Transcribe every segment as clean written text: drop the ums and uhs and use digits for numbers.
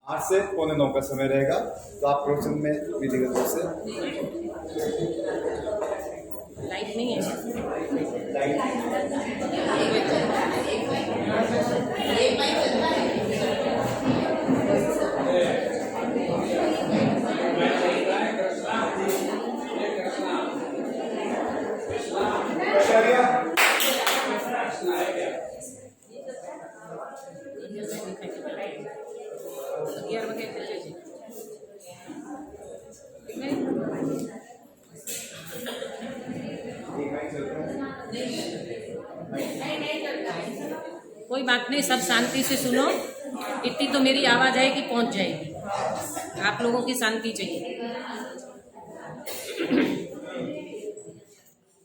8 से पौने 9 का समय रहेगा। तो आप प्रोत्साहन में विधिगत रूप से लाइट नहीं है कोई बात नहीं, सब शांति से सुनो। इतनी तो मेरी आवाज है कि पहुंच जाएगी। आप लोगों की शांति चाहिए।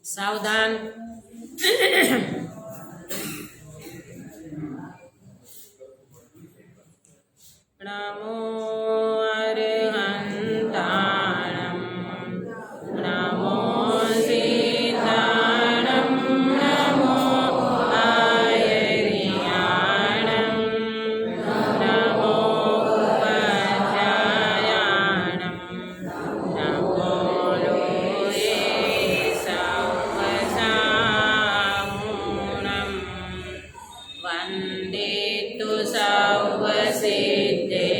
सावधान। नमो अरहंताणं नमो सीताणं नमो आयर्याणं नमो उपध्यायाणं नमो लोये सवसामूनं वन्दे तु सवसिद्धे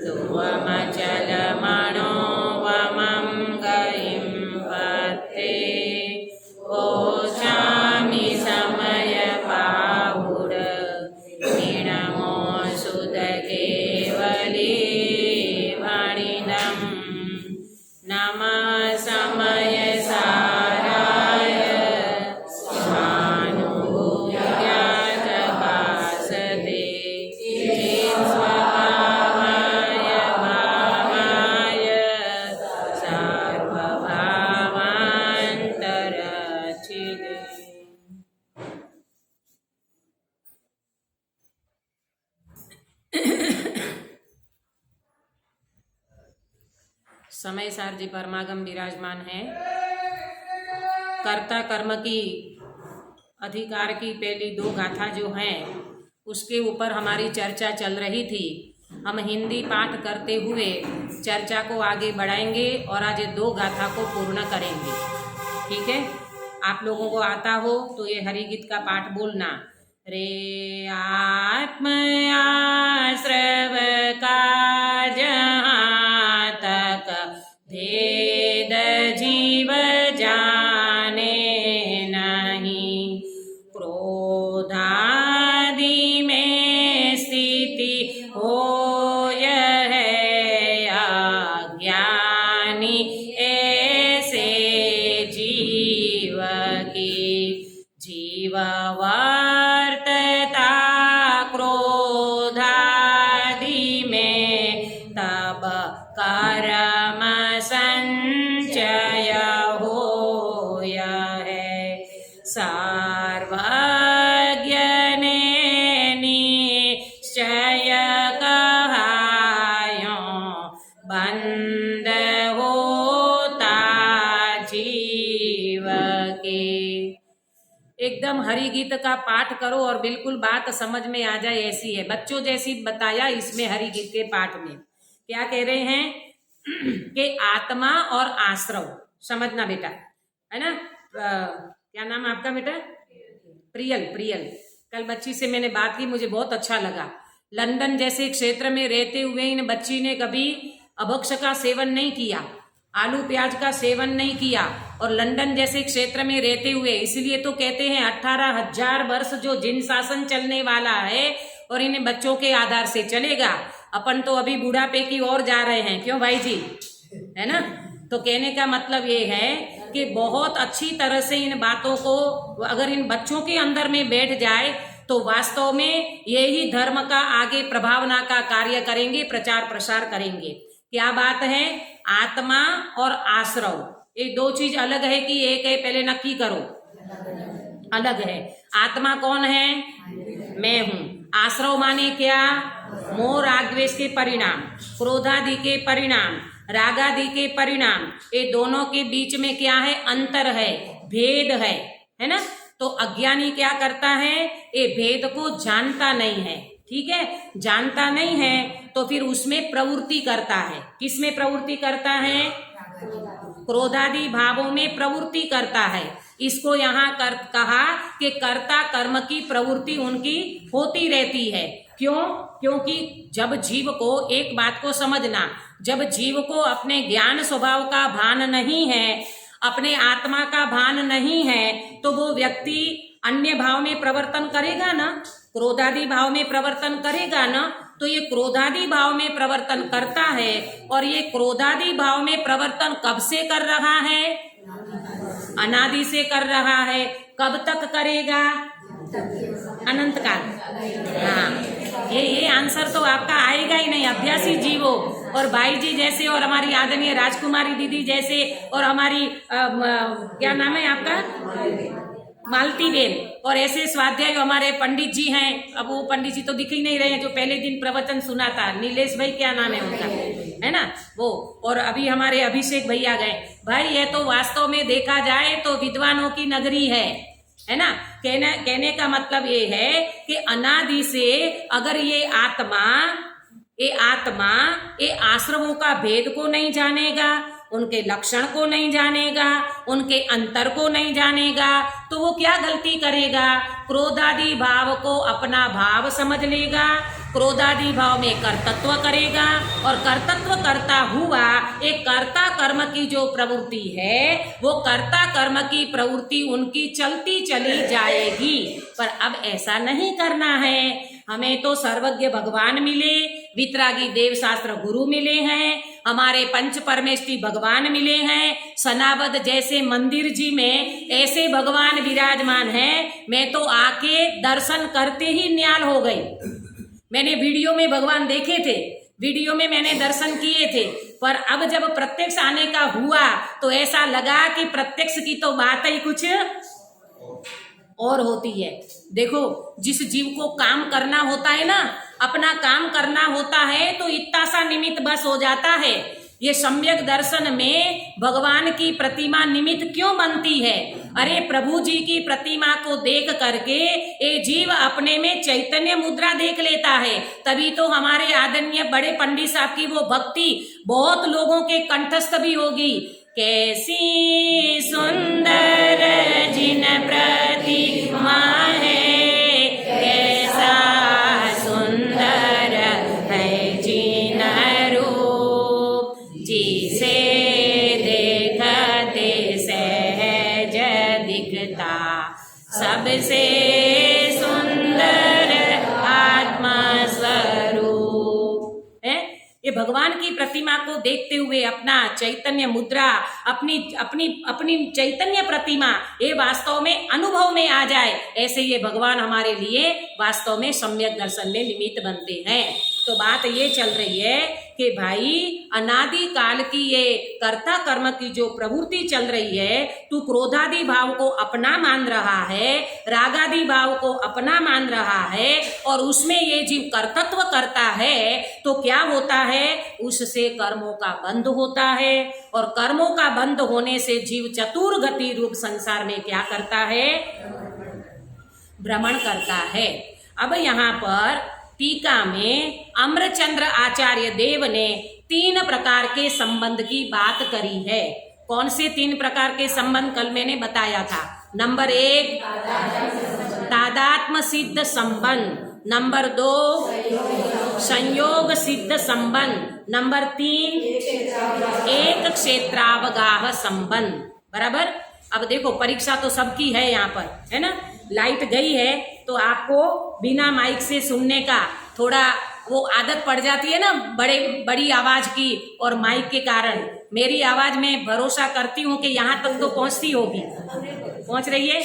त्वमचलमणो वमं गतिं पत्ते ओचामि समयपाहुड णमो सुदकेवली वणिदं नमः समयसाराय स्वानुभूत्याजभासते चित्स्वभावाय भावाय सर्वभावान्तरचिदे। समय सार जी परमागम विराजमान है। कर्ता कर्म की अधिकार की पहली 2 गाथा जो हैं उसके ऊपर हमारी चर्चा चल रही थी। हम हिंदी पाठ करते हुए चर्चा को आगे बढ़ाएंगे और आज 2 गाथा को पूर्ण करेंगे। ठीक है, आप लोगों को आता हो तो ये हरिगीत का पाठ बोलना। रे आत्मयाश्रव का जहाँ तक भेद जीव जाने नहीं, क्रोधादि में स्थिति हो यह अज्ञानी ऐसे जीव की जीववर्तता क्रोधादि में तब कर्म संचय हो है। सर्वज्ञ ने निश्चय कहायों बंद होता जीव के। एकदम हरि गीत का पाठ करो और बिल्कुल बात समझ में आ जाए ऐसी है। बच्चों जैसी बताया इसमें हरि गीत के पाठ में क्या कह रहे हैं कि आत्मा और आश्रव समझना बेटा, है ना। क्या नाम है आपका बेटा? प्रियल। प्रियल, कल बच्ची से मैंने बात की, मुझे बहुत अच्छा लगा। लंदन जैसे क्षेत्र में रहते हुए इन बच्ची ने कभी अभक्ष का सेवन नहीं किया, आलू प्याज का सेवन नहीं किया, और लंदन जैसे क्षेत्र में रहते हुए, इसलिए तो कहते हैं 18,000 वर्ष जो जिन शासन चलने वाला है और इन बच्चों के आधार से चलेगा। अपन तो अभी बुढ़ापे की ओर जा रहे हैं, क्यों भाई जी, है ना। तो कहने का मतलब ये है कि बहुत अच्छी तरह से इन बातों को अगर इन बच्चों के अंदर में बैठ जाए तो वास्तव में यही धर्म का आगे प्रभावना का कार्य करेंगे, प्रचार प्रसार करेंगे। क्या बात है, आत्मा और आश्रव ये 2 चीज अलग है कि एक है? पहले नक्की करो, अलग है। आत्मा कौन है? मैं हूं। आश्रव माने क्या? मोह राग द्वेष के परिणाम, क्रोधादि के परिणाम, रागादि के परिणाम, ये दोनों के बीच में क्या है? अंतर है, भेद है ना। तो अज्ञानी क्या करता है? ये भेद को जानता नहीं है। ठीक है, जानता नहीं है तो फिर उसमें प्रवृत्ति करता है। किसमें प्रवृत्ति करता है? क्रोधादि भावों में प्रवृत्ति करता है। इसको यहाँ कहा कि कर्ता कर्म की प्रवृत्ति उनकी होती रहती है। क्यों? क्योंकि जब जीव को एक बात को समझना, जब जीव को अपने ज्ञान स्वभाव का भान नहीं है, अपने आत्मा का भान नहीं है, तो वो व्यक्ति अन्य भाव में प्रवर्तन करेगा ना, क्रोधादि भाव में प्रवर्तन करेगा ना। तो ये क्रोधादि भाव में प्रवर्तन करता है, और ये क्रोधादि भाव में प्रवर्तन कब से कर रहा है? अनादि से कर रहा है। कब तक करेगा? अनंत काल। हाँ, ये आंसर तो आपका आएगा ही नहीं। अभ्यासी जीवो और भाई जी जैसे, और हमारी आदरणीय राजकुमारी दीदी जैसे, और हमारी क्या नाम है आपका, मालती बेन, और ऐसे स्वाध्याय हमारे पंडित जी हैं। अब वो पंडित जी तो दिख ही नहीं रहे हैं जो पहले दिन प्रवचन सुना था, नीलेश भाई क्या नाम है उनका, है ना वो, और अभी हमारे अभिषेक भैया गए। भाई ये तो वास्तव में देखा जाए तो विद्वानों की नगरी है ना। कहने का मतलब ये है कि अनादि से अगर ये आत्मा ये आश्रमों का भेद को नहीं जानेगा, उनके लक्षण को नहीं जानेगा, उनके अंतर को नहीं जानेगा, तो वो क्या गलती करेगा? क्रोधादि भाव को अपना भाव समझ लेगा, क्रोधादि भाव में कर्तत्व करेगा, और कर्तत्व करता हुआ एक कर्ता कर्म की जो प्रवृत्ति है, वो कर्ता कर्म की प्रवृत्ति उनकी चलती चली जाएगी। पर अब ऐसा नहीं करना है। हमें तो सर्वज्ञ भगवान मिले, वितरागी देव शास्त्र गुरु मिले हैं, हमारे पंच परमेष्ठी भगवान मिले हैं, सनाबद जैसे मंदिर जी में ऐसे भगवान विराजमान हैं। मैं तो आके दर्शन करते ही न्याल हो गई। मैंने वीडियो में भगवान देखे थे, वीडियो में मैंने दर्शन किए थे, पर अब जब प्रत्यक्ष आने का हुआ तो ऐसा लगा कि प्रत्यक्ष की तो बात ही कुछ और होती है। देखो, जिस जीव को काम करना होता है ना, अपना काम करना होता है, तो इतना सा निमित्त बस हो जाता है। ये सम्यक दर्शन में भगवान की प्रतिमा निमित्त क्यों बनती है? अरे प्रभु जी की प्रतिमा को देख करके ये जीव अपने में चैतन्य मुद्रा देख लेता है। तभी तो हमारे आदरणीय बड़े पंडित साहब की वो भक्ति बहुत लोगों के कंठस्थ भी होगी। कैसी सुंदर जिन प्रतिमा है, कैसा सुंदर है जिन रूप, जिसे देखते सहज दिखता सबसे सुंदर आत्मा स्वरूप है। ये भगवान की प्रतिमा को देखते हुए अपना चैतन्य मुद्रा, अपनी चैतन्य प्रतिमा ये वास्तव में अनुभव में आ जाए, ऐसे ये भगवान हमारे लिए वास्तव में सम्यक दर्शन में निमित्त बनते हैं। तो बात ये चल रही है कि भाई अनादि काल की ये कर्ता कर्म की जो प्रवृत्ति चल रही है, तू क्रोधादि भाव को अपना मान रहा है, रागादि भाव को अपना मान रहा है, और उसमें ये जीव कर्तत्व करता है, तो क्या होता है? उससे कर्मों का बंध होता है, और कर्मों का बंध होने से जीव चतुर गति रूप संसार में क्या करता है? भ्रमण करता है। अब यहाँ पर टीका में अमरचंद्र आचार्य देव ने 3 प्रकार के संबंध की बात करी है। कौन से 3 प्रकार के संबंध? कल मैंने बताया था। नंबर 1 तादात्म्य सिद्ध संबंध, नंबर 2 संयोग सिद्ध संबंध, नंबर 3 एक क्षेत्रावगाह संबंध। बराबर। अब देखो, परीक्षा तो सबकी है यहाँ पर, है ना। लाइट गई है तो आपको बिना माइक से सुनने का थोड़ा वो आदत पड़ जाती है ना, बड़ी आवाज की, और माइक के कारण मेरी आवाज में भरोसा करती हूँ कि यहाँ तक तो पहुँचती होगी, पहुँच रही है।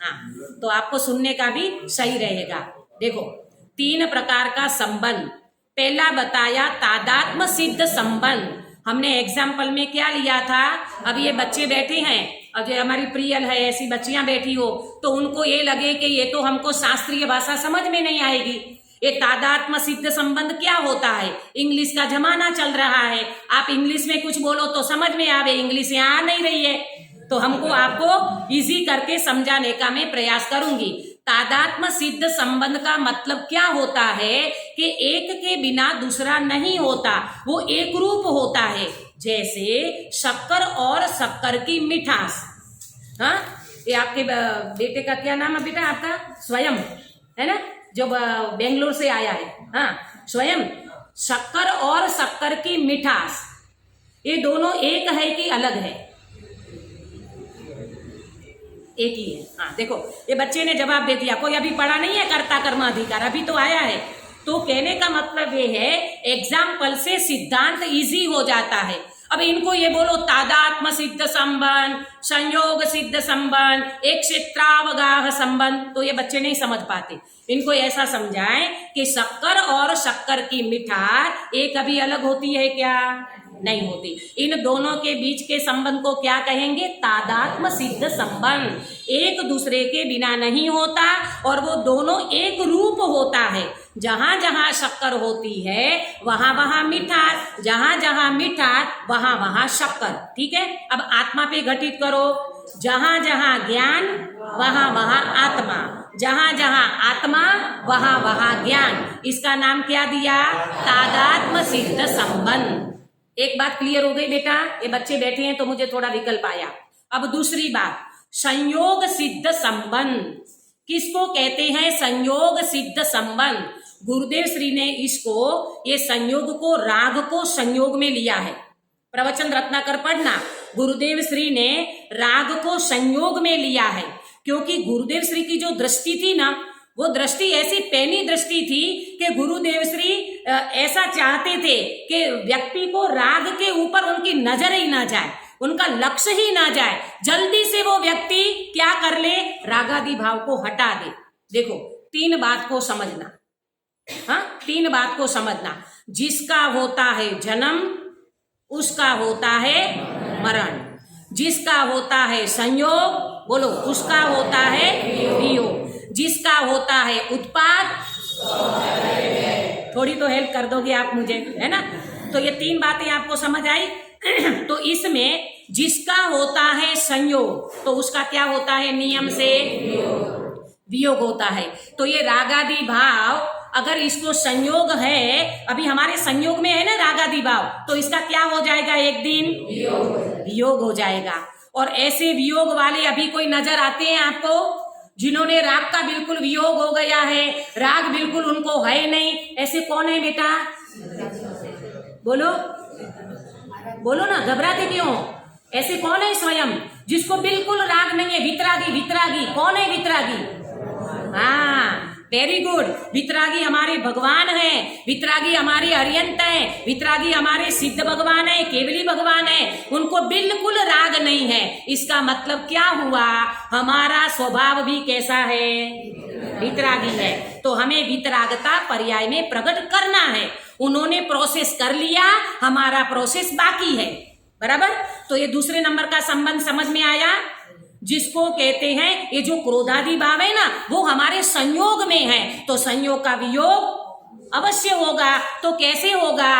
हाँ, तो आपको सुनने का भी सही रहेगा। देखो, 3 प्रकार का संबंध। पहला बताया तादात्म्य सिद्ध संबंध। हमने एग्जाम्पल में क्या लिया था? अब ये बच्चे बैठे हैं, अब जो हमारी प्रियल है, ऐसी बच्चियां बैठी हो, तो उनको ये लगे कि ये तो हमको शास्त्रीय भाषा समझ में नहीं आएगी। ये तादात्म्य सिद्ध संबंध क्या होता है? इंग्लिश का जमाना चल रहा है, आप इंग्लिश में कुछ बोलो तो समझ में आवे, इंग्लिश यहाँ आ नहीं रही है, तो हमको आपको इजी करके समझाने का मैं प्रयास करूंगी। तादात्म्य सिद्ध संबंध का मतलब क्या होता है कि एक के बिना दूसरा नहीं होता, वो एक रूप होता है। जैसे शक्कर और शक्कर की मिठास। हाँ, ये आपके बेटे का क्या नाम है बेटा आपका? स्वयं है ना, जो बेंगलोर से आया है। हाँ, स्वयं। शक्कर और शक्कर की मिठास, ये दोनों एक है कि अलग है? एक ही है। हाँ देखो, ये बच्चे ने जवाब दे दिया। कोई अभी पढ़ा नहीं है कर्ता कर्म अधिकार, अभी तो आया है। तो कहने का मतलब ये है, एग्जाम्पल से सिद्धांत इजी हो जाता है। अब इनको ये बोलो तादात्म्य सिद्ध संबंध, संयोग सिद्ध संबंध, एक क्षेत्रावगाह संबंध, तो ये बच्चे नहीं समझ पाते। इनको ऐसा समझाएं कि शक्कर और शक्कर की मिठास एक कभी अलग होती है क्या? नहीं होती। इन दोनों के बीच के संबंध को क्या कहेंगे? तादात्म्य सिद्ध संबंध। एक दूसरे के बिना नहीं होता और वो दोनों एक रूप होता है। जहां जहां शक्कर होती है वहां वहां मिठास, जहां जहां मिठास वहां वहां शक्कर। ठीक है, अब आत्मा पे घटित करो। जहां जहां ज्ञान वहां वहां आत्मा, जहां जहां आत्मा वहां वहां ज्ञान। इसका नाम क्या दिया? तादात्म्य सिद्ध संबंध। एक बात क्लियर हो गई बेटा? ये बच्चे बैठे हैं तो मुझे थोड़ा विकल्प आया। अब दूसरी बात, संयोग सिद्ध संबंध किसको कहते हैं? संयोग सिद्ध संबंध। गुरुदेव श्री ने इसको, ये संयोग को, राग को संयोग में लिया है। प्रवचन रत्नाकर पढ़ना, गुरुदेव श्री ने राग को संयोग में लिया है, क्योंकि गुरुदेव श्री की जो दृष्टि थी ना, वो दृष्टि ऐसी पैनी दृष्टि थी कि गुरुदेव श्री ऐसा चाहते थे कि व्यक्ति को राग के ऊपर उनकी नजर ही ना जाए, उनका लक्ष्य ही ना जाए। जल्दी से वो व्यक्ति क्या कर ले? रागादि भाव को हटा दे। देखो, तीन बात को समझना। हाँ, तीन बात को समझना। जिसका होता है जन्म उसका होता है मरण, जिसका होता है संयोग, बोलो, उसका होता है वियोग, जिसका होता है उत्पाद, थोड़ी तो हेल्प कर दोगे आप मुझे, है ना? तो ये तीन बातें आपको समझ आई। तो इसमें जिसका होता है संयोग, तो उसका क्या होता है? नियम से वियोग होता है। तो ये रागादि भाव, अगर इसको संयोग है, अभी हमारे संयोग में है ना रागादि भाव, तो इसका क्या हो जाएगा? एक दिन वियोग हो जाएगा। और ऐसे वियोग वाले अभी कोई नजर आते हैं आपको, जिन्होंने राग का बिल्कुल वियोग हो गया है, राग बिल्कुल उनको है नहीं? ऐसे कौन है बेटा? बोलो बोलो ना, घबराते क्यों? ऐसे कौन है स्वयं जिसको बिल्कुल राग नहीं है? वितरागी, वितरागी कौन है? वितरागी, हाँ, वेरी गुड। वितरागी हमारे भगवान हैं, वितरागी हमारे अरियंत हैं, वितरागी हमारे सिद्ध भगवान है, केवली भगवान है। उनको बिल्कुल राग नहीं है। इसका मतलब क्या हुआ? हमारा स्वभाव भी कैसा है? वितरागी है। तो हमें वितरागता पर्याय में प्रकट करना है। उन्होंने प्रोसेस कर लिया, हमारा प्रोसेस बाकी है। बराबर? तो ये दूसरे नंबर का संबंध समझ में आया, जिसको कहते हैं ये जो क्रोधादि भाव है ना, वो हमारे संयोग में है। तो संयोग का वियोग अवश्य होगा। तो कैसे होगा?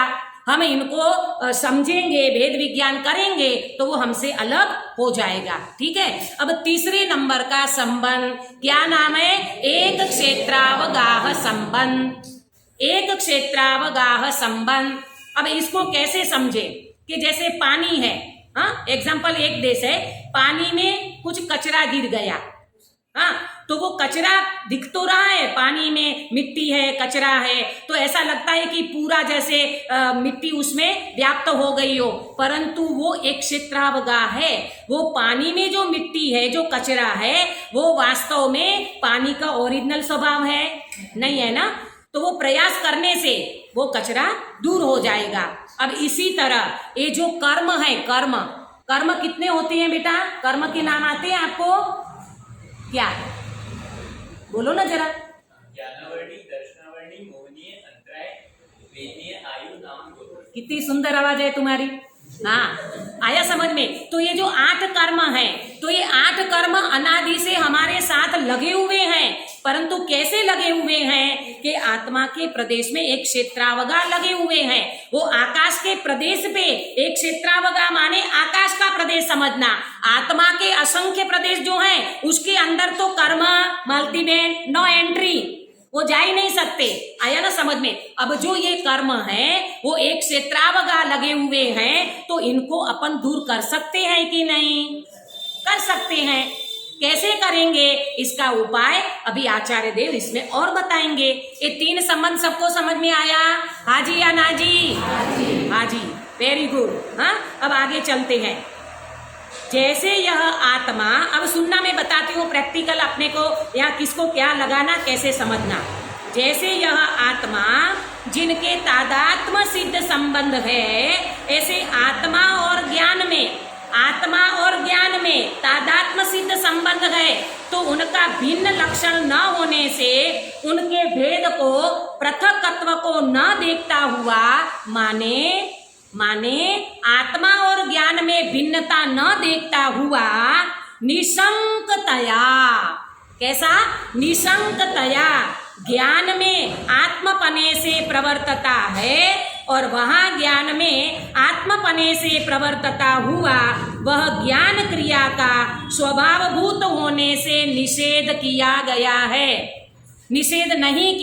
हम इनको समझेंगे, भेद विज्ञान करेंगे, तो वो हमसे अलग हो जाएगा। ठीक है। अब तीसरे नंबर का संबंध क्या नाम है? एक क्षेत्रावगाह संबंध। एक क्षेत्रावगाह संबंध। अब इसको कैसे समझे? कि जैसे पानी है, हाँ, एग्जाम्पल, एक देश है, पानी में कुछ कचरा गिर गया, हाँ, तो वो कचरा दिख तो रहा है, पानी में मिट्टी है, कचरा है, तो ऐसा लगता है कि पूरा जैसे मिट्टी उसमें व्याप्त हो गई हो, परंतु वो एक क्षेत्रावगाह है। वो पानी में जो मिट्टी है, जो कचरा है, वो वास्तव में पानी का ओरिजिनल स्वभाव है नहीं, है ना? तो वो प्रयास करने से वो कचरा दूर हो जाएगा। अब इसी तरह ये जो कर्म है, कर्म, कर्म कितने होते हैं बेटा? कर्म के नाम आते हैं आपको? क्या बोलो ना जरा। ज्ञानावर्णी, दर्शनावर्णी, मोहनीय, अंतराय, वेदनीय, आयु, नाम, गोत्र। कितनी सुंदर आवाज है तुम्हारी। हाँ, आया समझ में? तो ये जो 8 कर्म है, तो ये 8 कर्म अनादि से हमारे साथ लगे हुए हैं, परंतु कैसे लगे हुए हैं कि आत्मा के प्रदेश में एक क्षेत्रावगा लगे हुए हैं। वो आकाश के प्रदेश पे एक क्षेत्रावगा माने आकाश का प्रदेश समझना। आत्मा के असंख्य प्रदेश जो हैं उसके अंदर तो कर्म मल्टीबेन नो एंट्री, वो जा ही नहीं सकते। आया ना समझ में? अब जो ये कर्म है वो एक क्षेत्रावगा लगे हुए हैं, तो इनको अपन दूर कर सकते हैं कि नहीं? कर सकते हैं। कैसे करेंगे इसका उपाय अभी आचार्य देव इसमें और बताएंगे। ये 3 संबंध सबको समझ में आया? हाजी या नाजी? हाजी, वेरी गुड। हाँ, अब आगे चलते हैं। जैसे यह आत्मा, अब सुनना मैं बताती हूँ प्रैक्टिकल, अपने को यहाँ किसको क्या लगाना कैसे समझना। जैसे यह आत्मा जिनके तादात्म्य सिद्ध संबंध है, ऐसे आत्मा और ज्ञान में तादात्म्य सिद्ध संबंध है, तो उनका भिन्न लक्षण न होने से उनके भेद को पृथकत्व को न देखता हुआ माने आत्मा और ज्ञान में भिन्नता न देखता हुआ निशंकतया, कैसा? निशंकतया ज्ञान में आत्मपने से प्रवर्तता है और वहां ज्ञान में आत्मपने से प्रवर्तता हुआ वह ज्ञान क्रिया का स्वभावभूत होने से निषेध किया गया है। निषेध नहीं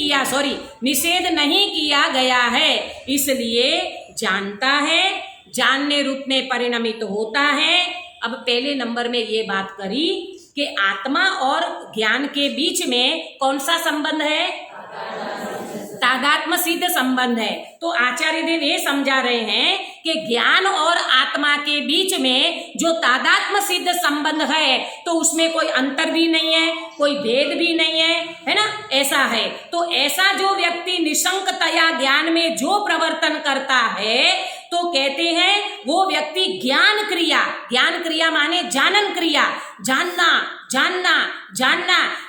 किया गया है, इसलिए जानता है, जानने रूप में परिणमित होता है। अब पहले नंबर में ये बात करी कि आत्मा और ज्ञान के बीच में कौन सा संबंध है? तादात्म्य सिद्ध संबंध है। तो आचार्य देव ये समझा रहे हैं कि ज्ञान और आत्मा के बीच में जो तादात्म्य सिद्ध संबंध है, तो उसमें कोई अंतर भी नहीं है, कोई भेद भी नहीं है ना? ऐसा है। तो ऐसा जो व्यक्ति निशंकतया ज्ञान में जो प्रवर्तन करता है, तो कहते हैं वो व्यक्ति ज्ञान क्रिया माने जानन क्रिया, जानना,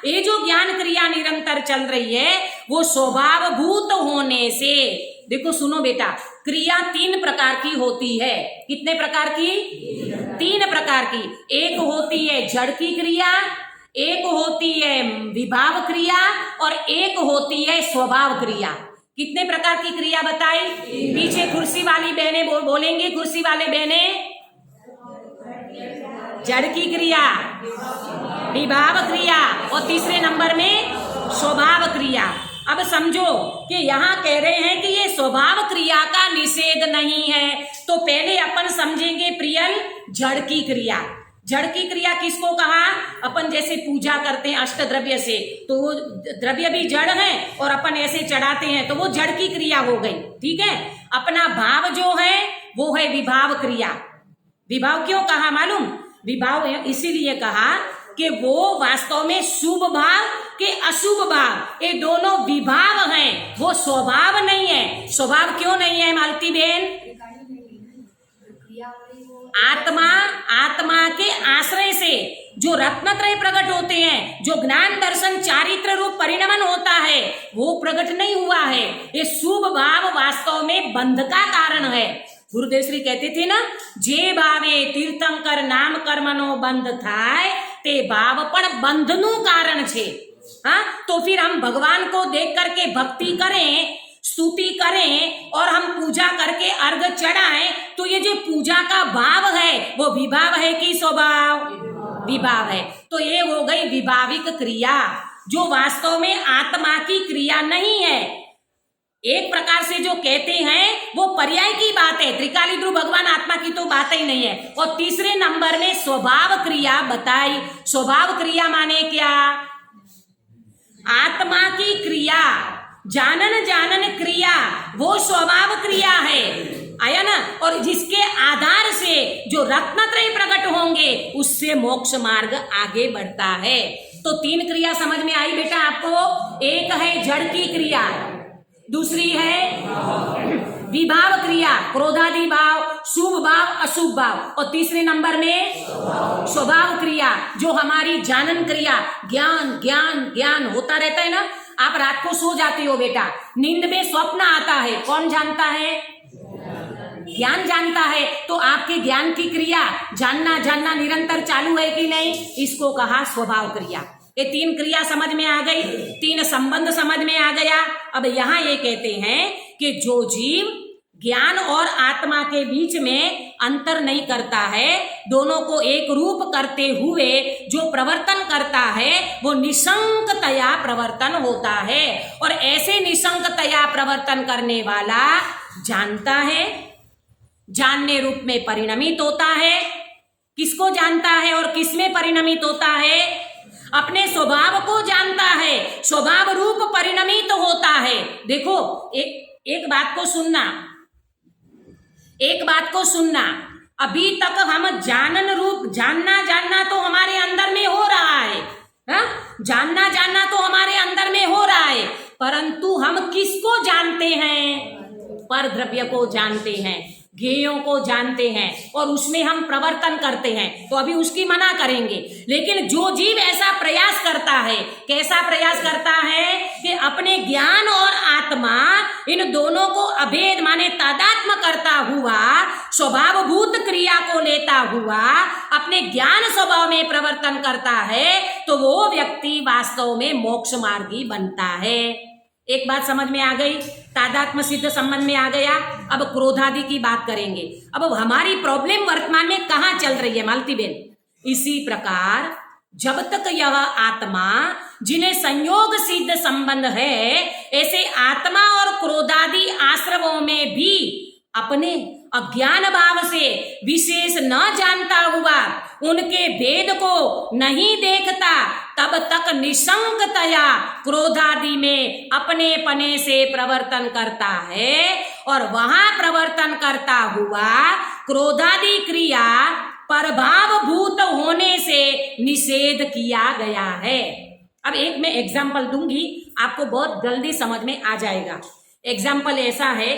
ये जो ज्ञान क्रिया निरंतर चल रही है वो स्वभावभूत होने से, देखो सुनो बेटा, क्रिया 3 प्रकार की होती है। कितने प्रकार की? 3 प्रकार की। एक होती है जड़ की क्रिया, एक होती है विभाव क्रिया और एक होती है स्वभाव क्रिया। कितने प्रकार की क्रिया बताई? पीछे कुर्सी वाली बहनें बोलेंगे, कुर्सी वाले बहनें, जड़ की क्रिया, विभाव क्रिया और तीसरे नंबर में स्वभाव क्रिया। अब समझो कि यहाँ कह रहे हैं कि ये स्वभाव क्रिया का निषेध नहीं है, तो पहले अपन समझेंगे प्रियल जड़ की क्रिया। जड़ की क्रिया किसको कहा? अपन जैसे पूजा करते हैं अष्टद्रव्य से, तो वो द्रव्य भी जड़ है और अपन ऐसे चढ़ाते हैं, तो वो जड़ की क्रिया हो गई। ठीक है। अपना भाव जो है वो है विभाव क्रिया। विभाव क्यों कहा मालूम? विभाव इसीलिए कहा कि वो वास्तव में शुभ भाव के अशुभ भाव, ये दोनों विभाव हैं, वो स्वभाव नहीं है। स्वभाव क्यों नहीं है मालती बहन? आत्मा के आश्रय से जो रत्नत्रय प्रकट होते हैं, जो ज्ञान दर्शन चारित्र रूप परिणमन होता है, वो प्रकट नहीं हुआ है। ये शुभ भाव वास्तव में बंध का कारण है। गुरुदेव श्री कहते थे ना, जे भावे तीर्थंकर नाम कर्मनो बंध थाय ते भाव पण बंधनु कारण छे। हाँ, तो फिर हम भगवान को देख करके भक्ति करें, स्तुति करें और हम पूजा करके अर्घ चढ़ाएं, तो ये जो पूजा का भाव है वो विभाव है कि स्वभाव? विभाव है। तो ये हो गई विभाविक क्रिया, जो वास्तव में आत्मा की क्रिया नहीं है। एक प्रकार से जो कहते हैं वो पर्याय की बात है, त्रिकाली ध्रुव भगवान आत्मा की तो बात ही नहीं है। और तीसरे नंबर में स्वभाव क्रिया बताई। स्वभाव क्रिया माने क्या? आत्मा की क्रिया, जानन क्रिया, वो स्वभाव क्रिया है। आया ना? और जिसके आधार से जो रत्नत्रय प्रकट होंगे उससे मोक्ष मार्ग आगे बढ़ता है। तो 3 क्रिया समझ में आई बेटा आपको? एक है जड़ की क्रिया, दूसरी है विभाव क्रिया, क्रोधादि भाव, शुभ भाव, अशुभ भाव, और तीसरे नंबर में स्वभाव क्रिया, जो हमारी जानन क्रिया, ज्ञान ज्ञान ज्ञान होता रहता है ना। आप रात को सो जाते हो बेटा, नींद में स्वप्न आता है, कौन जानता है? ज्ञान जानता है तो आपके ज्ञान की क्रिया जानना जानना निरंतर चालू है कि नहीं, इसको कहा स्वभाव क्रिया। ये 3 क्रिया समझ में आ गई, 3 संबंध समझ में आ गया। अब यहाँ ये कहते हैं कि जो जीव ज्ञान और आत्मा के बीच में अंतर नहीं करता है, दोनों को एक रूप करते हुए जो प्रवर्तन करता है वो निशंकतया प्रवर्तन होता है। और ऐसे निशंकतया प्रवर्तन करने वाला जानता है, जानने रूप में परिणमित होता है। किसको जानता है और किसमें परिणमित होता है? अपने स्वभाव को जानता है, स्वभाव रूप परिणमित होता है। देखो एक बात को सुनना, एक बात को सुनना, अभी तक हम जानन रूप जानना तो हमारे अंदर में हो रहा है, हा? जानना तो हमारे अंदर में हो रहा है, परंतु हम किसको जानते हैं? पर द्रव्य को जानते हैं, ज्ञेयों को जानते हैं और उसमें हम प्रवर्तन करते हैं, तो अभी उसकी मना करेंगे। लेकिन जो जीव ऐसा प्रयास करता है, कैसा प्रयास करता है कि अपने ज्ञान और आत्मा इन दोनों को अभेद माने तादात्म्य करता हुआ, स्वभावभूत क्रिया को लेता हुआ अपने ज्ञान स्वभाव में प्रवर्तन करता है, तो वो व्यक्ति वास्तव में मोक्ष मार्गी बनता है। एक बात समझ में आ गई, तादात्म्य सिद्ध संबंध में आ गया। अब क्रोधादि की बात करेंगे। अब हमारी प्रॉब्लम वर्तमान में कहाँ चल रही है मालती बेन? इसी प्रकार जब तक यह आत्मा जिन्हें संयोग सिद्ध संबंध है, ऐसे आत्मा और क्रोधादि आश्रवों में भी अपने अज्ञान भाव से विशेष न जानता हुआ, उनके भेद को नहीं देखता, तब तक निशंकतया क्रोधादि में अपने पने से प्रवर्तन करता है और वहां प्रवर्तन करता हुआ क्रोधादि क्रिया प्रभाव भूत होने से निषेध किया गया है। अब एक मैं एग्जाम्पल दूंगी, आपको बहुत जल्दी समझ में आ जाएगा। एग्जाम्पल ऐसा है,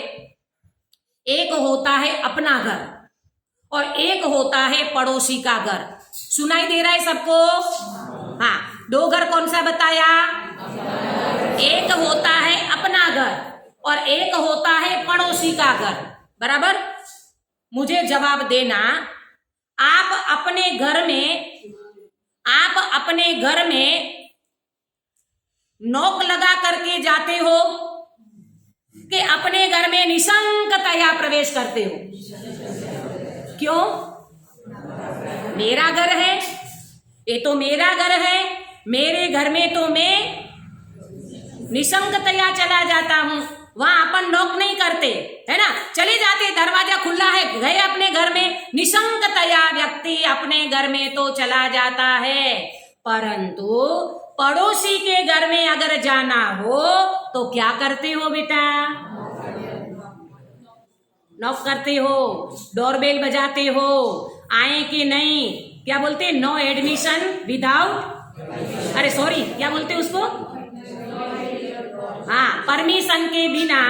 एक होता है अपना घर और एक होता है पड़ोसी का घर। सुनाई दे रहा है सबको? हाँ, 2 घर कौन सा बताया? एक होता है अपना घर और एक होता है पड़ोसी का घर, बराबर? मुझे जवाब देना, आप अपने घर में नॉक लगा करके जाते हो कि अपने घर में निशंकतया प्रवेश करते हो? क्यों? मेरा घर है, ये तो मेरा घर है, मेरे घर में तो मैं निशंकतया चला जाता हूं, वहां अपन नॉक नहीं करते, है ना? चले जाते, दरवाजा खुला है, गए अपने घर में, निशंकतया व्यक्ति अपने घर में तो चला जाता है। परंतु पड़ोसी के घर में अगर जाना हो तो क्या करते हो बेटा? नॉक करते हो, डोरबेल बजाते हो, आए कि नहीं, क्या बोलते? नो एडमिशन विदाउट, अरे सॉरी, क्या बोलते उसको? हाँ, परमिशन के बिना,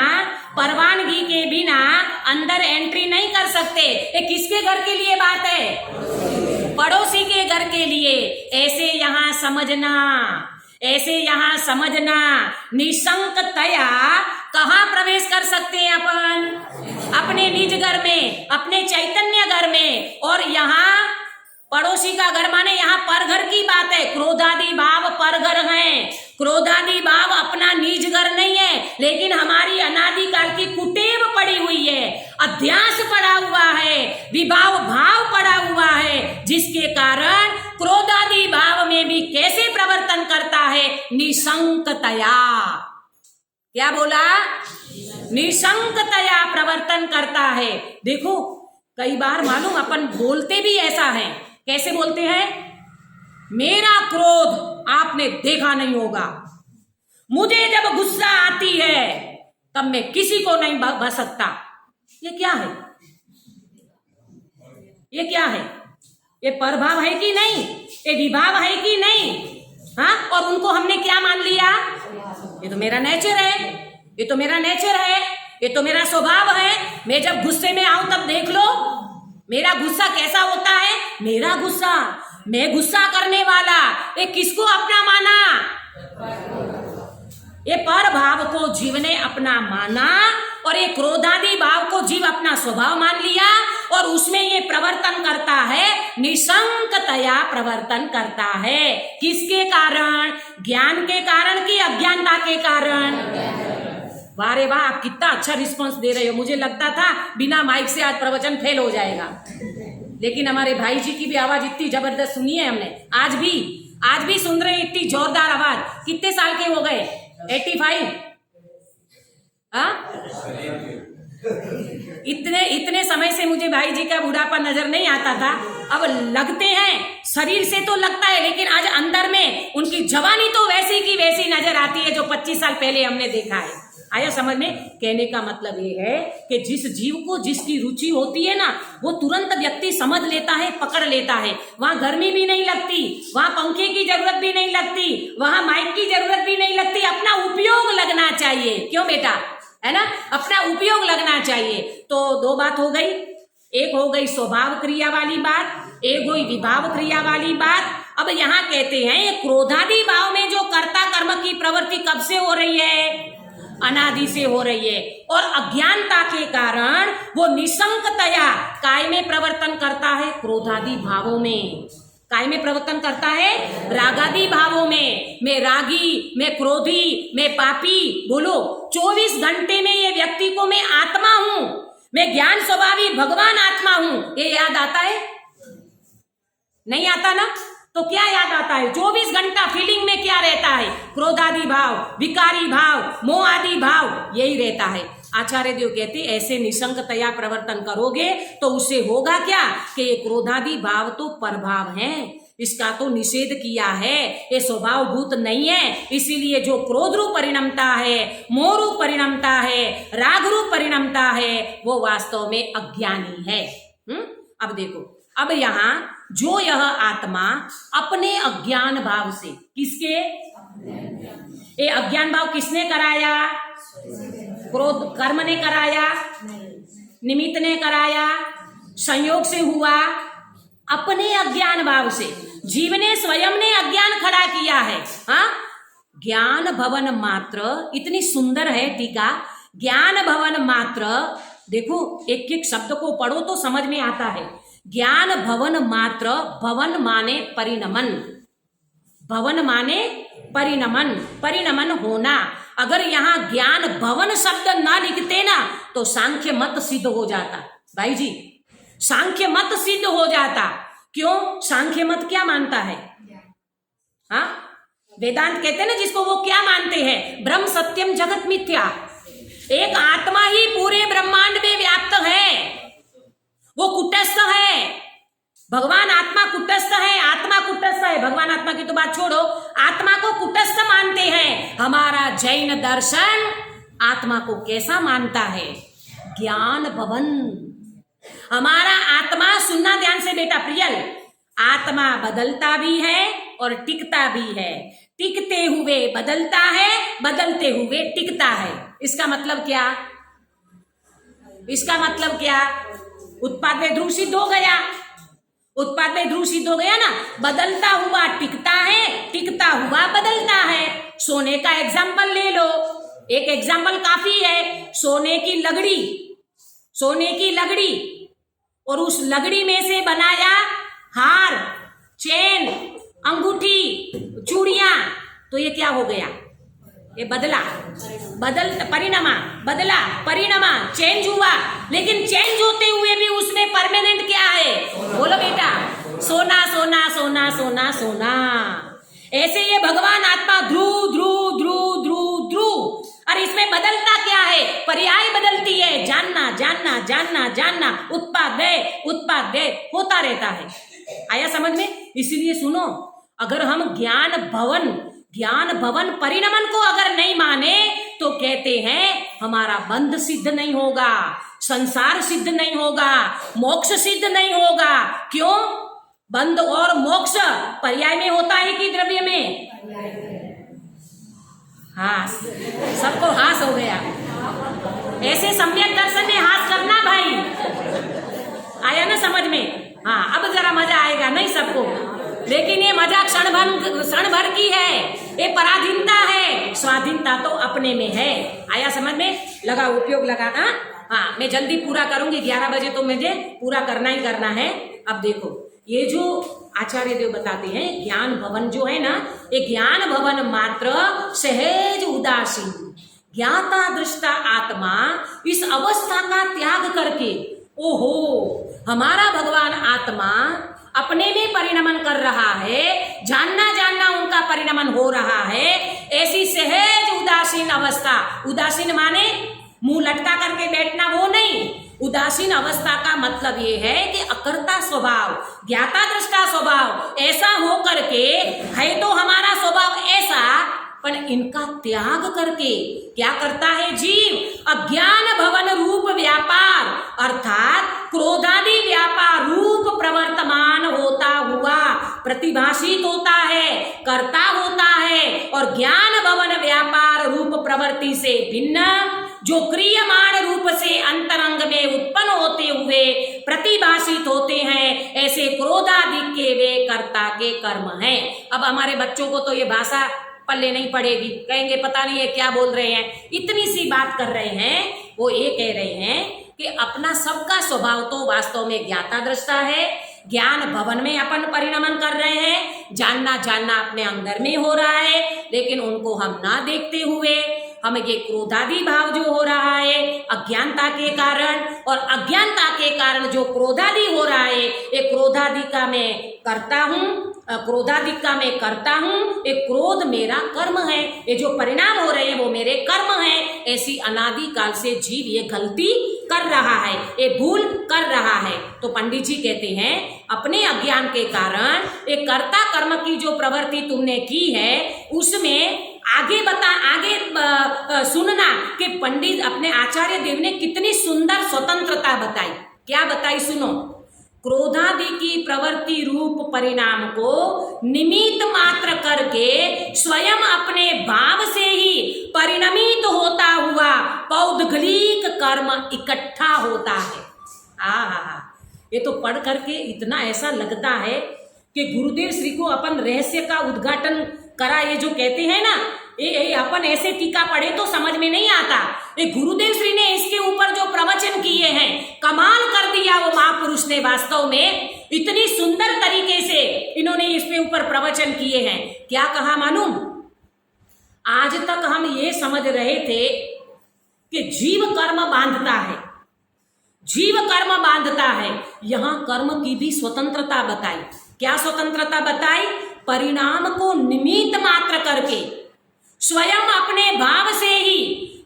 परवानगी के बिना अंदर एंट्री नहीं कर सकते। ये किसके घर के लिए बात है? पड़ोसी के घर के लिए। ऐसे यहाँ समझना, निशंकतया कहाँ प्रवेश कर सकते हैं अपन? अपने निज घर में, अपने चैतन्य घर में। और यहाँ पड़ोसी का घर माने यहाँ परघर की बात है। क्रोधादि भाव परघर हैं, क्रोधादि भाव अपना निज घर नहीं है, लेकिन हमारी अनादिकाल की कुटेव पड़ी हुई है, अध्यास पड़ा हुआ है, विभाव भाव पड़ा हुआ है, जिसके कारण क्रोधादि भाव में भी कैसे प्रवर्तन करता है? निशंकतया। क्या बोला? निशंकतया प्रवर्तन करता है। देखो कई बार मालूम अपन बोलते भी ऐसा है। कैसे बोलते हैं? मेरा क्रोध आपने देखा नहीं होगा, मुझे जब गुस्सा आती है तब मैं किसी को नहीं बच सकता। ये क्या है? ये क्या है? ये प्रभाव है कि नहीं? ये विभाव है कि नहीं? हाँ, और उनको हमने क्या मान लिया? ये तो मेरा नेचर है, ये तो मेरा नेचर है, ये तो मेरा स्वभाव है। मैं जब गुस्से में आऊं तब देख लो मेरा गुस्सा कैसा होता है। मेरा गुस्सा, मैं गुस्सा करने वाला, ये किसको अपना माना? ये पर भाव को जीव ने अपना माना और ये क्रोधादि भाव को जीव अपना स्वभाव मान लिया और उसमें ये प्रवर्तन करता है, निशंकतया प्रवर्तन करता है। किसके कारण? ज्ञान के कारण कि अज्ञानता के कारण? वाह रे वाह, आप कितना अच्छा रिस्पांस दे रहे हो। मुझे लगता था बिना माइक से आज प्रवचन फेल हो जाएगा, लेकिन हमारे भाई जी की भी आवाज इतनी जबरदस्त सुनी है हमने। आज भी सुन रहे हैं, इतनी जोरदार आवाज। कितने साल के हो गए? 85? इतने समय से मुझे भाई जी का बुढ़ापा नजर नहीं आता था। अब लगते हैं, शरीर से तो लगता है, लेकिन आज अंदर में उनकी जवानी तो वैसी की वैसी नजर आती है जो 25 साल पहले हमने देखा है। आया समझ में? कहने का मतलब ये है कि जिस जीव को जिसकी रुचि होती है ना, वो तुरंत व्यक्ति समझ लेता है, पकड़ लेता है। वहां गर्मी भी नहीं लगती, वहां पंखे की जरूरत भी नहीं लगती, वहां माइक की जरूरत भी नहीं लगती। अपना उपयोग लगना चाहिए। क्यों बेटा? है ना, अपना उपयोग लगना चाहिए। तो 2 बात हो गई। एक हो गई स्वभाव क्रिया वाली बात, एक हुई विभाव क्रिया वाली बात। अब यहाँ कहते हैं ये क्रोधादि भाव में जो कर्ता कर्म की प्रवृत्ति कब से हो रही है? अनादि से हो रही है। और अज्ञानता के कारण वो निशंकतया काय में प्रवर्तन करता है? क्रोधादि भावों में। काय में प्रवर्तन करता है? रागादि भावों में। मैं रागी, मैं क्रोधी, मैं पापी। बोलो, 24 घंटे में ये व्यक्ति को मैं आत्मा हूं, मैं ज्ञान स्वभावी भगवान आत्मा हूं, ये याद आता है? नहीं आता ना? तो क्या याद आता है? 24 घंटा फीलिंग में क्या रहता है? क्रोधादि भाव, विकारी भाव, मोह आदि भाव, यही रहता है। आचार्य देव कहते ऐसे निशंकतया प्रवर्तन करोगे तो उससे होगा क्या कि ये क्रोधादि भाव तो परभाव है, इसका तो निषेध किया है, ये स्वभाव भूत नहीं है। इसीलिए जो क्रोध रूप परिणमता है, मोह रूप परिणमता है, राग रूप परिणमता है, वो वास्तव में अज्ञानी है। अब देखो, अब यहाँ जो यह आत्मा अपने अज्ञान भाव से, किसके? ये अज्ञान भाव किसने कराया? क्रोध कर्म ने कराया, निमित्त ने कराया, संयोग से हुआ, अपने अज्ञान भाव से। जीव ने स्वयं ने अज्ञान खड़ा किया है। हाँ, ज्ञान भवन मात्र, इतनी सुंदर है टीका। ज्ञान भवन मात्र, देखो एक एक शब्द को पढ़ो तो समझ में आता है। ज्ञान भवन मात्र, भवन माने परिणमन, भवन माने परिणमन, परिणमन होना। अगर यहाँ ज्ञान भवन शब्द ना लिखते ना तो सांख्य मत सिद्ध हो जाता। भाई जी, सांख्य मत सिद्ध हो जाता। क्यों? सांख्य मत क्या मानता है? हाँ, वेदांत कहते हैं ना जिसको, वो क्या मानते हैं? ब्रह्म सत्यम जगत मिथ्या। एक आत्मा ही पूरे ब्रह्मांड में व्याप्त है, वो कुटस्थ है। भगवान आत्मा कुटस्थ है, आत्मा कुटस्थ है। भगवान आत्मा की तो बात छोड़ो, आत्मा को कुटस्थ मानते हैं। हमारा जैन दर्शन आत्मा को कैसा मानता है? ज्ञान भवन। हमारा आत्मा, सुनना ध्यान से बेटा प्रियल, आत्मा बदलता भी है और टिकता भी है। टिकते हुए बदलता है, बदलते हुए टिकता है। इसका मतलब क्या? इसका मतलब क्या? उत्पाद में ध्रुव सिद्ध हो गया, उत्पाद में ध्रुव सिद्ध हो गया ना। बदलता हुआ टिकता है, टिकता हुआ बदलता है। सोने का एग्जाम्पल ले लो, एक एग्जाम्पल काफी है। सोने की लगड़ी, सोने की लगड़ी, और उस लगड़ी में से बनाया हार, चेन, अंगूठी, चूड़ियां, तो ये क्या हो गया? ये बदला, परिणमा, बदला, परिणमा, चेंज हुआ। लेकिन चेंज होते हुए भी उसमें परमानेंट क्या है? बोलो बेटा, सोना सोना सोना सोना सोना। ऐसे ये भगवान आत्मा ध्रुव ध्रुव ध्रुव ध्रुव ध्रुव, और इसमें बदलता क्या है? पर्याय बदलती है। जानना जानना जानना जानना, उत्पाद व्यय, उत्पाद व्यय होता रहता है। आया समझ में? इसीलिए सुनो, अगर हम ज्ञान भवन परिणमन को अगर नहीं माने तो कहते हैं हमारा बंध सिद्ध नहीं होगा, संसार सिद्ध नहीं होगा, मोक्ष सिद्ध नहीं होगा। क्यों? बंध और मोक्ष पर्याय में होता है कि द्रव्य में? हास, सबको हास हो गया। ऐसे सम्यक दर्शन में हास करना भाई। आया ना समझ में? हाँ, अब जरा मजा आएगा नहीं सबको, लेकिन ये मजा क्षण भर की है। ये पराधीनता है, स्वाधीनता तो अपने में है। आया समझ में? लगा, उपयोग लगा। हाँ, मैं जल्दी पूरा करूंगी, 11 बजे तो मुझे पूरा करना ही करना है। अब देखो, ये जो आचार्य देव बताते हैं, ज्ञान भवन जो है ना, ये ज्ञान भवन मात्र सहज उदासीन ज्ञाता दृष्टा आत्मा इस अवस्था का त्याग करके, ओहो हमारा भगवान आत्मा अपने में परिणमन कर रहा है, जानना जानना उनका परिणमन हो रहा है, ऐसी सहज उदासीन अवस्था, उदासीन माने मुंह लटका करके बैठना वो नहीं, उदासीन अवस्था का मतलब ये है कि अकर्ता स्वभाव, ज्ञाता दृष्टा स्वभाव ऐसा हो करके, है तो हमारा स्वभाव ऐसा, पर इनका त्याग करके क्या करता है जीव, अज्ञान भवन रूप व्यापार अर्थात क्रोधादि व्यापार रूप प्रवर्तमान होता हुआ प्रतिभाषित होता है, कर्ता होता है, और ज्ञान भवन व्यापार रूप प्रवृत्ति से भिन्न जो क्रियमाण रूप से अंतरंग में उत्पन्न होते हुए प्रतिभाषित होते हैं, ऐसे क्रोधादि के वे कर्ता के कर्म हैं। अब हमारे बच्चों को तो ये भाषा पल्ले नहीं पड़ेगी, कहेंगे पता नहीं ये क्या बोल रहे हैं, इतनी सी बात कर रहे हैं। वो ये कह रहे हैं कि अपना सबका स्वभाव तो वास्तव में ज्ञाता दृष्टा है, ज्ञान भवन में अपन परिणमन कर रहे हैं, जानना जानना अपने अंदर में हो रहा है, लेकिन उनको हम ना देखते हुए हमें ये क्रोधादि भाव जो हो रहा है अज्ञानता के कारण, और अज्ञानता के कारण जो क्रोधादि हो रहा है, ये क्रोधादि का मैं करता हूँ, क्रोधादि का मैं करता हूँ, ये क्रोध मेरा कर्म है, ये जो परिणाम हो रहे हैं वो मेरे कर्म हैं। ऐसी अनादि काल से जीव ये गलती कर रहा है, ये भूल कर रहा है। तो पंडित जी कहते हैं अपने अज्ञान के कारण ये कर्ता कर्म की जो प्रवृत्ति तुमने की है, उसमें आगे सुनना कि पंडित अपने आचार्य देव ने कितनी सुंदर स्वतंत्रता बताई। क्या बताई सुनो, क्रोधादि की प्रवृत्ति रूप परिणाम को निमित्त मात्र करके स्वयं अपने भाव से ही परिणमित होता हुआ पौद्गलिक कर्म इकट्ठा होता है। ये तो पढ़ करके इतना ऐसा लगता है कि गुरुदेव श्री को अपन रहस्य का उद्घाटन करा, ये जो कहते हैं ना, ये अपन ऐसे टीका पढ़े तो समझ में नहीं आता। ये गुरुदेव श्री ने इसके ऊपर जो प्रवचन किए हैं, कमाल कर दिया वो महापुरुष ने, वास्तव में इतनी सुंदर तरीके से इन्होंने इसके ऊपर प्रवचन किए हैं। क्या कहा मालूम, आज तक हम ये समझ रहे थे कि जीव कर्म बांधता है, जीव कर्म बांधता है, यहां कर्म की भी स्वतंत्रता बताई। क्या स्वतंत्रता बताई, परिणाम को निमित्त मात्र करके स्वयं अपने भाव से ही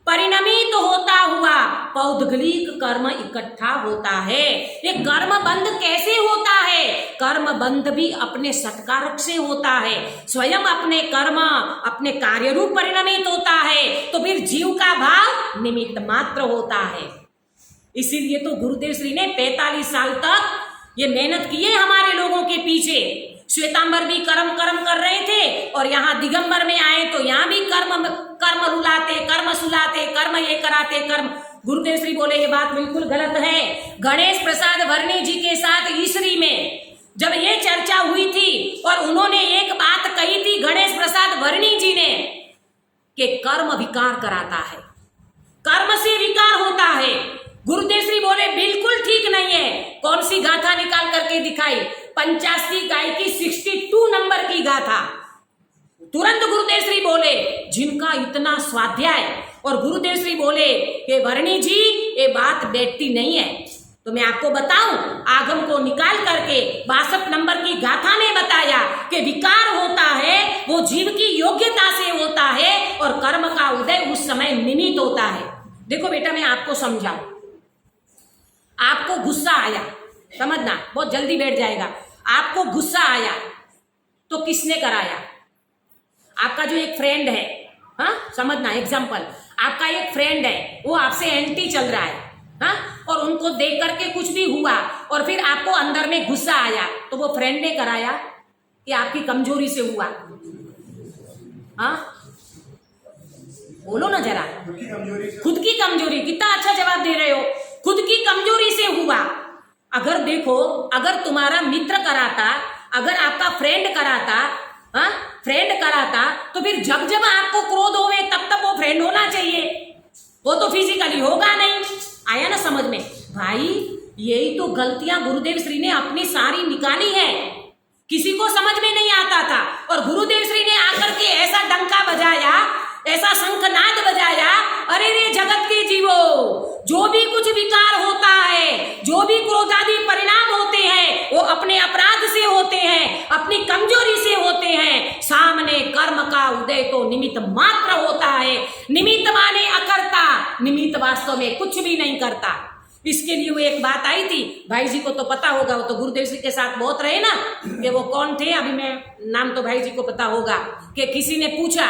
परिणमित होता हुआ पौद्गलिक कर्म इकट्ठा होता है। ये कर्म बंध कैसे होता है, कर्म बंध भी अपने सत्कारक से होता है, स्वयं अपने कर्म अपने कार्य रूप परिणमित होता है, तो फिर जीव का भाव निमित्त मात्र होता है। इसीलिए तो गुरुदेव श्री ने 45 साल तक ये मेहनत की है हमारे लोगों के पीछे। श्वेतांबर भी कर्म कर रहे थे, और यहाँ दिगंबर में आए तो यहाँ भी कर्म रुलाते, कर्म सुलाते, कर्म ये कराते, कर्म। गुरुदेव श्री बोले ये बात बिल्कुल गलत है। गणेश प्रसाद वर्णी जी के साथ ईसरी में जब ये चर्चा हुई थी, और उन्होंने एक बात कही थी गणेश प्रसाद वर्णी जी ने, कि कर्म विकार कराता है, कर्म से विकार होता है। गुरुदेव श्री बोले बिल्कुल ठीक नहीं है। कौन सी गाथा निकाल करके दिखाई, 85 गाय की 62 नंबर की गाथा। तुरंत गुरुदेव श्री बोले जिनका इतना स्वाध्याय, और गुरुदेव श्री बोले कि वर्णी जी ये बात बैठती नहीं है। तो मैं आपको बताऊं, आगम को निकाल करके 62 नंबर की गाथा में बताया कि विकार होता है वो जीव की योग्यता से होता है, और कर्म का उदय उस समय निमित्त होता है। देखो बेटा, मैं आपको समझाऊं, आपको गुस्सा आया, समझना बहुत जल्दी बैठ जाएगा। आपको गुस्सा आया तो किसने कराया, आपका जो एक फ्रेंड है, हाँ समझना, एग्जाम्पल, आपका एक फ्रेंड है, वो आपसे एंटी चल रहा है, हाँ, और उनको देख करके कुछ भी हुआ और फिर आपको अंदर में गुस्सा आया, तो वो फ्रेंड ने कराया कि आपकी कमजोरी से हुआ? हाँ बोलो ना जरा, खुद की कमजोरी। कितना अच्छा जवाब दे रहे हो, खुद की कमजोरी से हुआ। अगर देखो, अगर तुम्हारा मित्र कराता, अगर आपका फ्रेंड कराता, हाँ फ्रेंड कराता, तो फिर जब जब आपको क्रोध होवे तब तब वो फ्रेंड होना चाहिए, वो तो फिजिकली होगा नहीं। आया ना समझ में? भाई यही तो गलतियां गुरुदेव श्री ने अपनी सारी निकाली है, किसी को समझ में नहीं आता था और गुरुदेव श्री ने आकर के ऐसा डंका बजाया, ऐसा शंखनाद बजाया, अरे रे जगत के जीवो, जो भी कुछ विकार होता है, जो भी क्रोधादि परिणाम होते हैं, वो अपने अपराध से होते हैं, अपनी कमजोरी से होते हैं। सामने कर्म का उदय तो निमित्त मात्र होता है। निमित्त माने अकर्ता, निमित्त वास्तव में कुछ भी नहीं करता। इसके लिए वो एक बात आई थी, भाई जी को तो पता होगा, वो तो गुरुदेव जी के साथ बहुत रहे ना, कि वो कौन थे, अभी मैं नाम तो भाई जी को पता होगा, कि किसी ने पूछा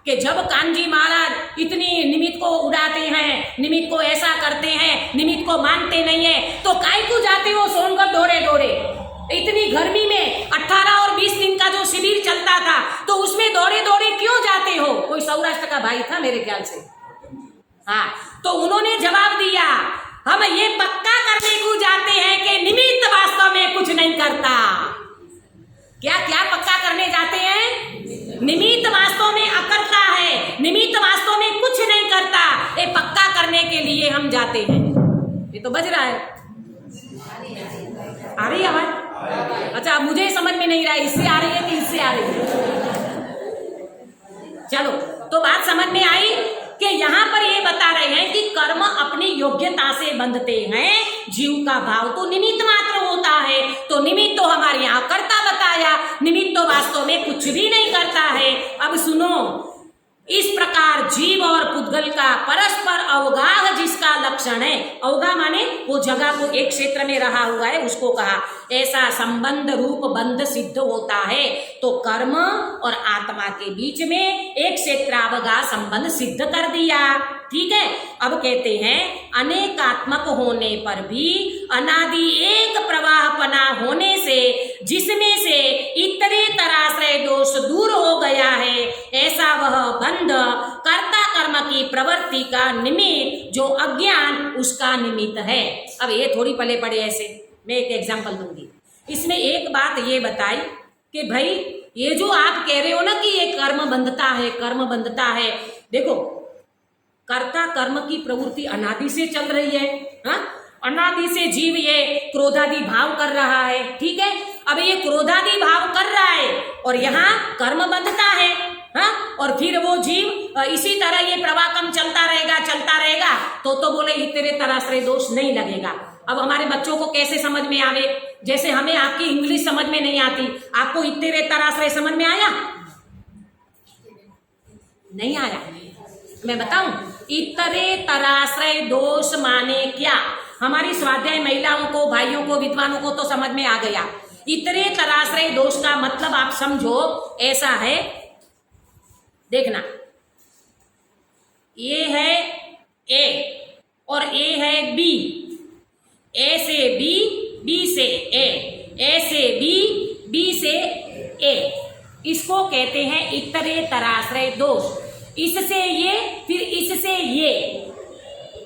कि जब कानजी महाराज इतनी निमित्त को उड़ाते हैं, निमित्त को ऐसा करते हैं, निमित्त को मानते नहीं है, तो काय को जाते हो सोनगढ़ डोरे डोरे? इतनी गर्मी में 18 और 20 दिन का जो शिविर चलता था, तो उसमें दौड़े दौड़े क्यों जाते हो? कोई सौराष्ट्र का भाई था मेरे ख्याल से, हाँ। तो उन्होंने जवाब दिया, हम ये पक्का करने को जाते हैं कि निमित्त वास्तव में कुछ नहीं करता। क्या क्या पक्का करने जाते हैं? निमित्त वास्तव में अकर्ता है, निमित्त वास्तव में कुछ नहीं करता, ये पक्का करने के लिए हम जाते हैं। ये तो बज रहा है, आ रही है आवाज? अच्छा, मुझे समझ में नहीं रहा इससे आ रही है कि इससे आ रही है। चलो, तो बात समझ में आई कि यहाँ पर ये बता रहे हैं कि कर्म अपनी योग्यता से बंधते हैं, जीव का भाव तो निमित्त मात्र होता है। तो निमित्त तो हमारे यहाँ कर्ता बताया, निमित्त तो वास्तव में कुछ भी नहीं करता है। अब सुनो, इस प्रकार जीव और पुद्गल का परस्पर अवगाह जिसका लक्षण है, अवगाह माने वो जगह को एक क्षेत्र में रहा हुआ है उसको कहा, ऐसा संबंध रूप बंध सिद्ध होता है। तो कर्म और आत्मा के बीच में एक क्षेत्रावगाह संबंध सिद्ध कर दिया, ठीक है। अब कहते हैं अनेकात्मक होने पर भी अनादि एक प्रवाहपना होने से जिसमें से इतरेतराश्रय दोष दूर हो गया है, ऐसा वह बंध कर्ता कर्म की प्रवृत्ति का निमित्त जो अज्ञान उसका निमित्त है। अब ये थोड़ी पले पड़े ऐसे, मैं एक एग्जांपल दूंगी। इसमें एक बात ये बताई कि भाई ये जो आप कह रहे हो ना कि ये कर्म बंधता है, कर्म बंधता है, देखो कर्ता कर्म की प्रवृत्ति अनादि से चल रही है, हाँ? अनादि से जीव ये क्रोधादि भाव कर रहा है, ठीक है। अब ये क्रोधादि भाव कर रहा है और यहाँ कर्म बंधता है, हाँ? और फिर वो जीव इसी तरह ये प्रवाकम चलता रहेगा, तो बोले इतने तराश्रय दोष नहीं लगेगा। अब हमारे बच्चों को कैसे समझ में आवे? जैसे हमें आपकी इंग्लिश समझ में नहीं आती, आपको इतने तराश्रय समझ में आया? नहीं आया? मैं बताऊं, इतरे तराश्रय दोष माने क्या? हमारी स्वाध्याय महिलाओं को, भाइयों को, विद्वानों को तो समझ में आ गया। इतरे तराश्रय दोष का मतलब आप समझो ऐसा है, देखना, ये है ए और ए है बी, ए से बी, बी से ए, ए से बी, बी से ए, इसको कहते हैं इतरे तराश्रय दोष। इससे ये, फिर इससे ये,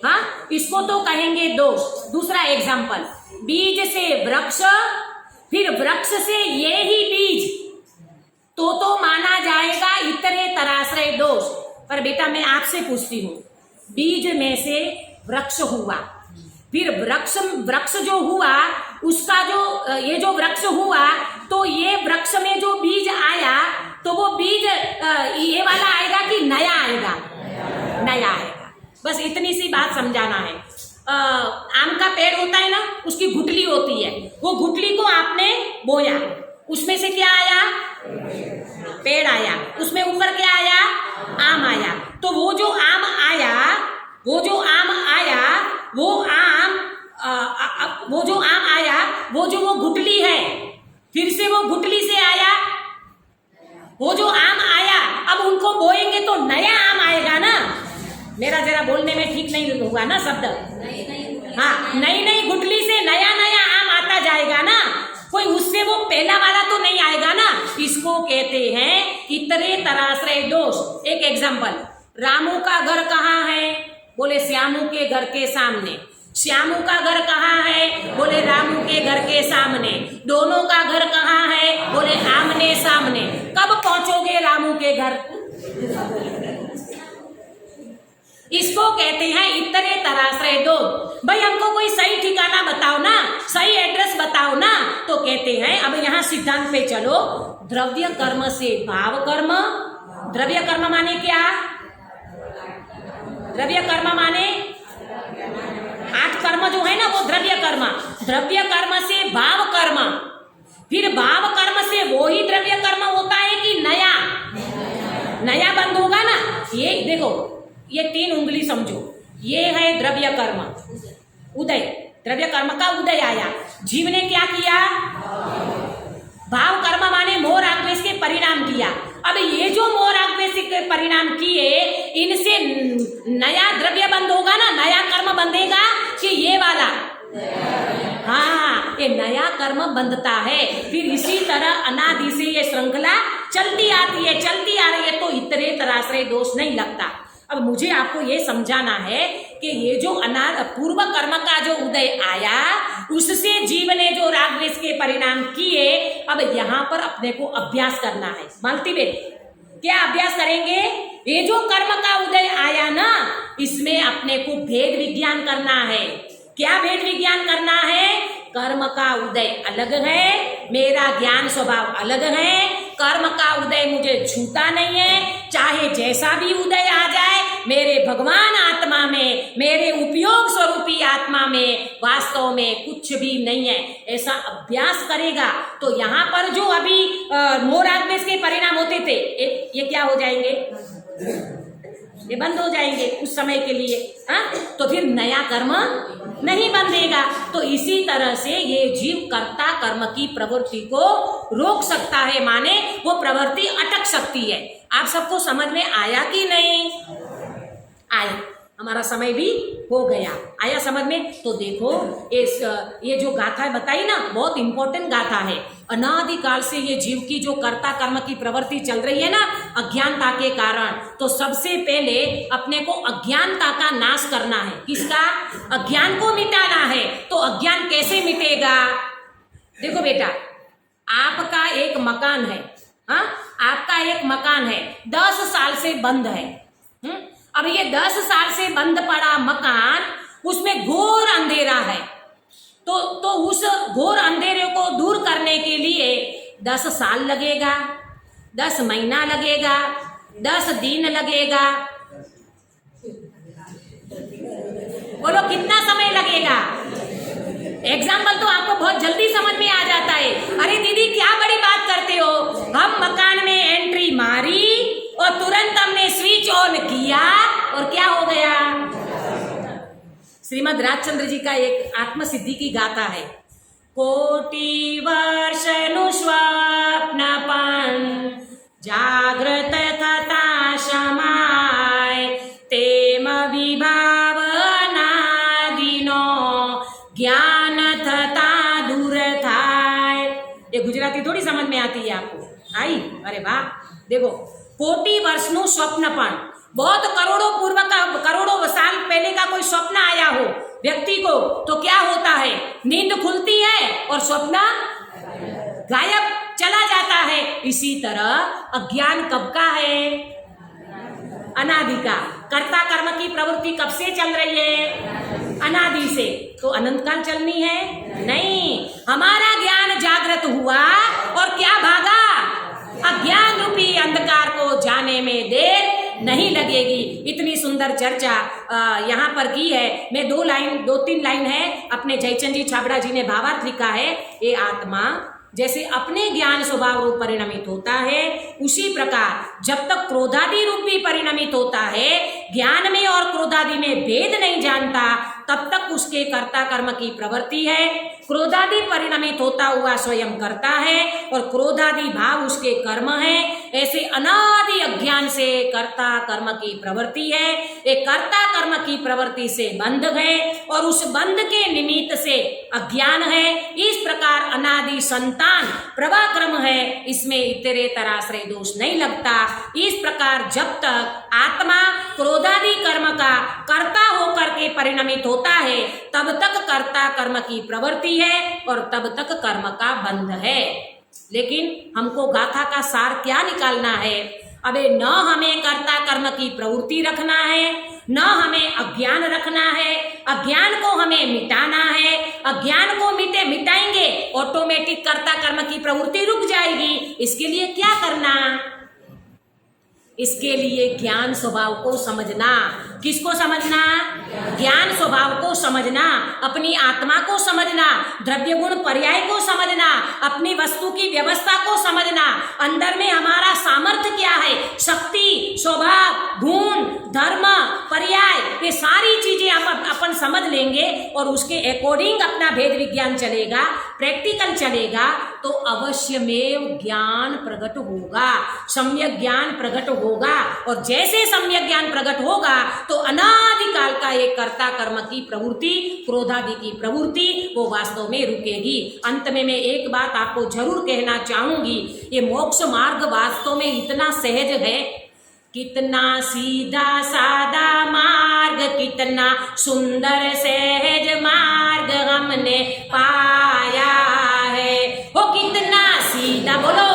हाँ, इसको तो कहेंगे दोष। दूसरा एग्जाम्पल, बीज से वृक्ष, फिर वृक्ष से ये ही बीज, तो माना जाएगा इतरे तराश्रय दोष। पर बेटा मैं आपसे पूछती हूँ, बीज में से वृक्ष हुआ, फिर वृक्ष जो हुआ उसका जो ये जो वृक्ष हुआ, तो ये वृक्ष में जो बीज आया, तो वो बीज ये वाला आएगा कि नया आएगा? नया आएगा। बस इतनी सी बात समझाना है। आम का पेड़ होता है ना, उसकी गुठली होती है, वो गुठली को आपने बोया, उसमें से क्या आया? पेड़ आया, उसमें ऊपर क्या आया? आम आया। तो वो जो आम आया, वो जो आम आया, वो जो वो गुठली है, फिर से वो गुठली से आया, वो जो आम आया, अब उनको बोएंगे तो नया आम आएगा ना। मेरा जरा बोलने में ठीक नहीं हुआ ना शब्द? हाँ, नई गुठली से नया नया आम आता जाएगा ना, कोई उससे वो पहला वाला तो नहीं आएगा ना। इसको कहते हैं इतरे तराश्रय दोष। एक एग्जाम्पल, रामू का घर कहाँ है? बोले श्यामू के घर के सामने। श्यामू का घर कहाँ है? बोले रामू के घर के सामने। दोनों का घर कहाँ है? बोले आमने सामने। कब पहुंचोगे रामू के घर? इसको कहते हैं इतरे तराश्रय दोष। भाई हमको कोई सही ठिकाना बताओ ना, सही एड्रेस बताओ ना। तो कहते हैं अब यहाँ सिद्धांत पे चलो, द्रव्य कर्म से भाव कर्म। द्रव्य कर्म माने क्या? द्रव्य कर्म माने 8 कर्म जो है ना वो द्रव्य कर्म। द्रव्य कर्म से भाव कर्म, फिर भाव कर्म से वो ही द्रव्य कर्म होता है कि नया नया बंद होगा ना। ये देखो, ये 3 उंगली समझो, ये है द्रव्य कर्म उदय, द्रव्य कर्म का उदय आया। जीव ने क्या किया? भाव कर्म माने मोह राग द्वेष के परिणाम किया। अब ये जो मोह राग द्वेष के परिणाम किए, इनसे नया द्रव्य बंद होगा ना, नया कर्म बंधेगा कि ये वाला? हाँ, ये नया कर्म बंधता है। फिर इसी तरह अनादि से ये श्रृंखला चलती आती है, चलती आ रही है, तो इतरे तराश्रय दोष नहीं लगता। अब मुझे आपको ये समझाना है कि ये जो पूर्व कर्म का जो उदय आया, उससे जीव ने जो राग द्वेष के परिणाम किए, अब यहाँ पर अपने को अभ्यास करना है। मल्टीवेट क्या अभ्यास करेंगे? ये जो कर्म का उदय आया ना, इसमें अपने को भेद विज्ञान करना है। क्या भेद विज्ञान करना है? कर्म का उदय अलग है, मेरा ज्ञान स्वभाव अलग है। कर्म का उदय मुझे छूता नहीं है, चाहे जैसा भी उदय आ जाए, मेरे भगवान आत्मा में, मेरे उपयोग स्वरूपी आत्मा में वास्तव में कुछ भी नहीं है। ऐसा अभ्यास करेगा तो यहाँ पर जो अभी मोह राग द्वेष के परिणाम होते थे, ये क्या हो जाएंगे? ये बंद हो जाएंगे उस समय के लिए। हाँ, तो फिर नया कर्म नहीं बंधेगा। तो इसी तरह से ये जीव कर्ता कर्म की प्रवृत्ति को रोक सकता है, माने वो प्रवृत्ति अटक सकती है। आप सबको समझ में आया कि नहीं आया? हमारा समय भी हो गया, आया समझ में? तो देखो ये जो गाथा बताई ना, बहुत इंपॉर्टेंट गाथा है। अनादिकाल से ये जीव की जो कर्ता कर्म की प्रवृत्ति चल रही है ना, अज्ञानता के कारण, तो सबसे पहले अपने को अज्ञानता का नाश करना है। किसका? अज्ञान को मिटाना है। तो अज्ञान कैसे मिटेगा? देखो बेटा, आपका एक मकान है, हाँ, आपका एक मकान है, 10 साल से बंद है। अब ये 10 साल से बंद पड़ा मकान, उसमें घोर अंधेरा है। तो उस घोर अंधेरे को दूर करने के लिए 10 साल लगेगा, 10 महीना लगेगा, 10 दिन लगेगा। बोलो कितना समय लगेगा? एग्जाम्पल तो आपको बहुत जल्दी समझ में आ जाता है। अरे दीदी क्या बड़ी बात करते हो, हम मकान में एंट्री मारी और तुरंत हमने स्विच ऑन किया और क्या हो गया? श्रीमद् राजचंद्र जी का एक आत्मसिद्धि की गाथा है। कोटि वर्ष नु स्वप्नपन जागृत तथा समाय तेम विभाव अनादिनो ज्ञान थता दूर थाय। ये गुजराती थोड़ी समझ में आती है आपको? आई? अरे वाह, देखो, कोटि वर्ष नु स्वप्नपन, बहुत करोड़ों पूर्व का, करोड़ों साल पहले का कोई स्वप्न आया हो व्यक्ति को, तो क्या होता है? नींद खुलती है और स्वप्न गायब चला जाता है। इसी तरह अज्ञान कब का है? अनादि का। कर्ता कर्म की प्रवृत्ति कब से चल रही है? अनादि से। तो अनंत काल चलनी है? नहीं, हमारा ज्ञान जागृत हुआ और क्या भागा? अज्ञान रूपी अंधकार को जाने में देर नहीं लगेगी। इतनी सुंदर चर्चा यहाँ पर की है। मैं 2-3 लाइन है, अपने जयचंद जी छाबड़ा जी ने भावार्थ लिखा है। ये आत्मा जैसे अपने ज्ञान स्वभाव रूप परिणमित होता है, उसी प्रकार जब तक क्रोधादि रूप भी परिणमित होता है, ज्ञान में और क्रोधादि में भेद नहीं जानता, तब तक उसके कर्ता कर्म की प्रवृत्ति है। क्रोधादि परिणमित होता हुआ स्वयं करता है और क्रोधादि भाव उसके कर्म है। ऐसे अनादि अज्ञान से कर्ता कर्म की प्रवृत्ति है। एक कर्ता कर्म की प्रवृत्ति से बंध है और उस बंध के निमित्त से अज्ञान है। इस प्रकार अनादि संतान प्रवाह क्रम है, इसमें इतरेतर आश्रय दोष नहीं लगता। इस प्रकार जब तक आत्मा क्रोधादि कर्म का कर्ता होकर के परिणमित होता है, तब तक कर्ता कर्म की प्रवृत्ति है और तब तक कर्म का बंध है। लेकिन हमको गाथा का सार क्या निकालना है? अबे न हमें कर्ता कर्म की प्रवृत्ति रखना है, न हमें अज्ञान रखना है, अज्ञान को हमें मिटाना है। अज्ञान को मिटाएंगे ऑटोमेटिक कर्ता कर्म की प्रवृत्ति रुक जाएगी। इसके लिए क्या करना? इसके लिए ज्ञान स्वभाव को समझना। किसको समझना? ज्ञान स्वभाव को समझना, अपनी आत्मा को समझना, द्रव्य गुण पर्याय को समझना, अपनी वस्तु की व्यवस्था को समझना, अंदर में हमारा सामर्थ्य क्या है, शक्ति, स्वभाव, गुण, धर्म, पर्याय, ये सारी चीजें अपन समझ लेंगे और उसके अकॉर्डिंग अपना भेद विज्ञान चलेगा, प्रैक्टिकल चलेगा, तो अवश्य में ज्ञान प्रकट होगा, सम्यक ज्ञान प्रकट होगा। और जैसे सम्यक ज्ञान प्रकट होगा तो अनादिकाल का एक कर्ता कर्म की प्रवृत्ति, क्रोधादि की प्रवृत्ति, वो वास्तव में रुकेगी। अंत में मैं एक बात आपको जरूर कहना चाहूंगी, ये मोक्ष मार्ग वास्तव में इतना सहज है, कितना सीधा सादा मार्ग, कितना सुंदर सहज मार्ग हमने पाया है। वो कितना सीधा, बोलो,